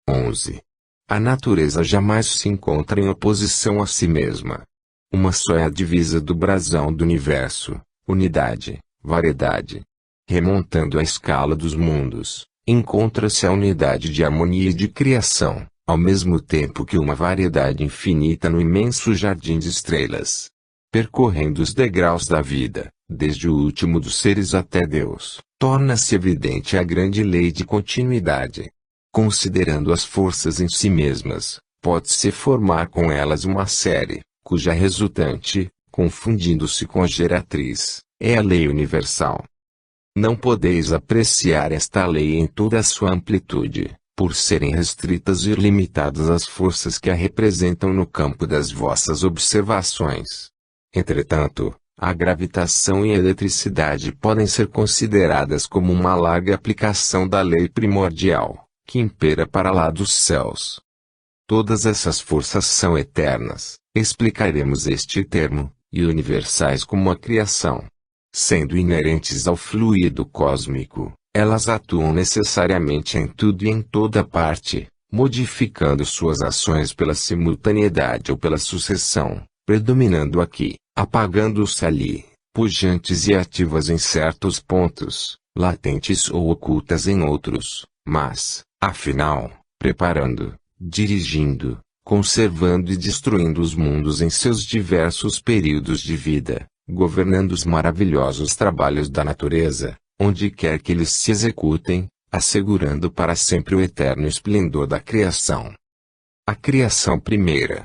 11. A natureza jamais se encontra em oposição a si mesma. Uma só é a divisa do brasão do universo: unidade, variedade. Remontando a escala dos mundos, encontra-se a unidade de harmonia e de criação, ao mesmo tempo que uma variedade infinita no imenso jardim de estrelas. Percorrendo os degraus da vida, desde o último dos seres até Deus, torna-se evidente a grande lei de continuidade. Considerando as forças em si mesmas, pode-se formar com elas uma série, cuja resultante, confundindo-se com a geratriz, é a lei universal. Não podeis apreciar esta lei em toda a sua amplitude, por serem restritas e limitadas as forças que a representam no campo das vossas observações. Entretanto, a gravitação e a eletricidade podem ser consideradas como uma larga aplicação da lei primordial, que impera para lá dos céus. Todas essas forças são eternas, explicaremos este termo, e universais como a criação. Sendo inerentes ao fluido cósmico, elas atuam necessariamente em tudo e em toda parte, modificando suas ações pela simultaneidade ou pela sucessão, predominando aqui, apagando-se ali, pujantes e ativas em certos pontos, latentes ou ocultas em outros, mas, afinal, preparando, dirigindo, conservando e destruindo os mundos em seus diversos períodos de vida, governando os maravilhosos trabalhos da natureza, onde quer que eles se executem, assegurando para sempre o eterno esplendor da criação. A criação primeira.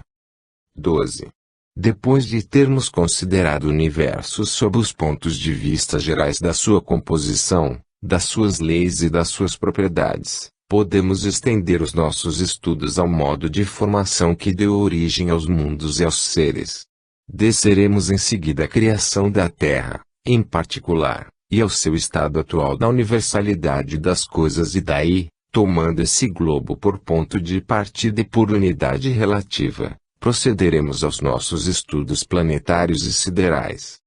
12. Depois de termos considerado o universo sob os pontos de vista gerais da sua composição, das suas leis e das suas propriedades, podemos estender os nossos estudos ao modo de formação que deu origem aos mundos e aos seres. Desceremos em seguida à criação da Terra, em particular, e ao seu estado atual da universalidade das coisas e daí, tomando esse globo por ponto de partida e por unidade relativa, procederemos aos nossos estudos planetários e siderais.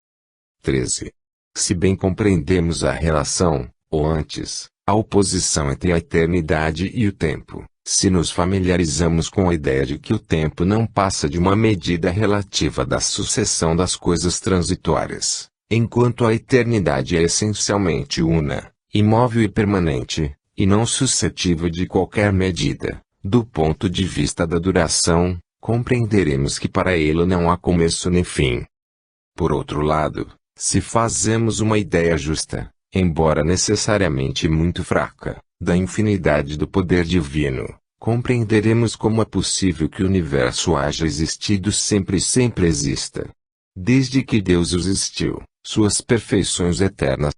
13. Se bem compreendemos a relação, ou antes, a oposição entre a eternidade e o tempo, se nos familiarizamos com a ideia de que o tempo não passa de uma medida relativa da sucessão das coisas transitórias, enquanto a eternidade é essencialmente una, imóvel e permanente, e não suscetível de qualquer medida, do ponto de vista da duração, compreenderemos que para ele não há começo nem fim. Por outro lado, Se fazemos uma ideia justa, embora necessariamente muito fraca, da infinidade do poder divino, compreenderemos como é possível que o universo haja existido sempre e sempre exista. Desde que Deus existiu, suas perfeições eternas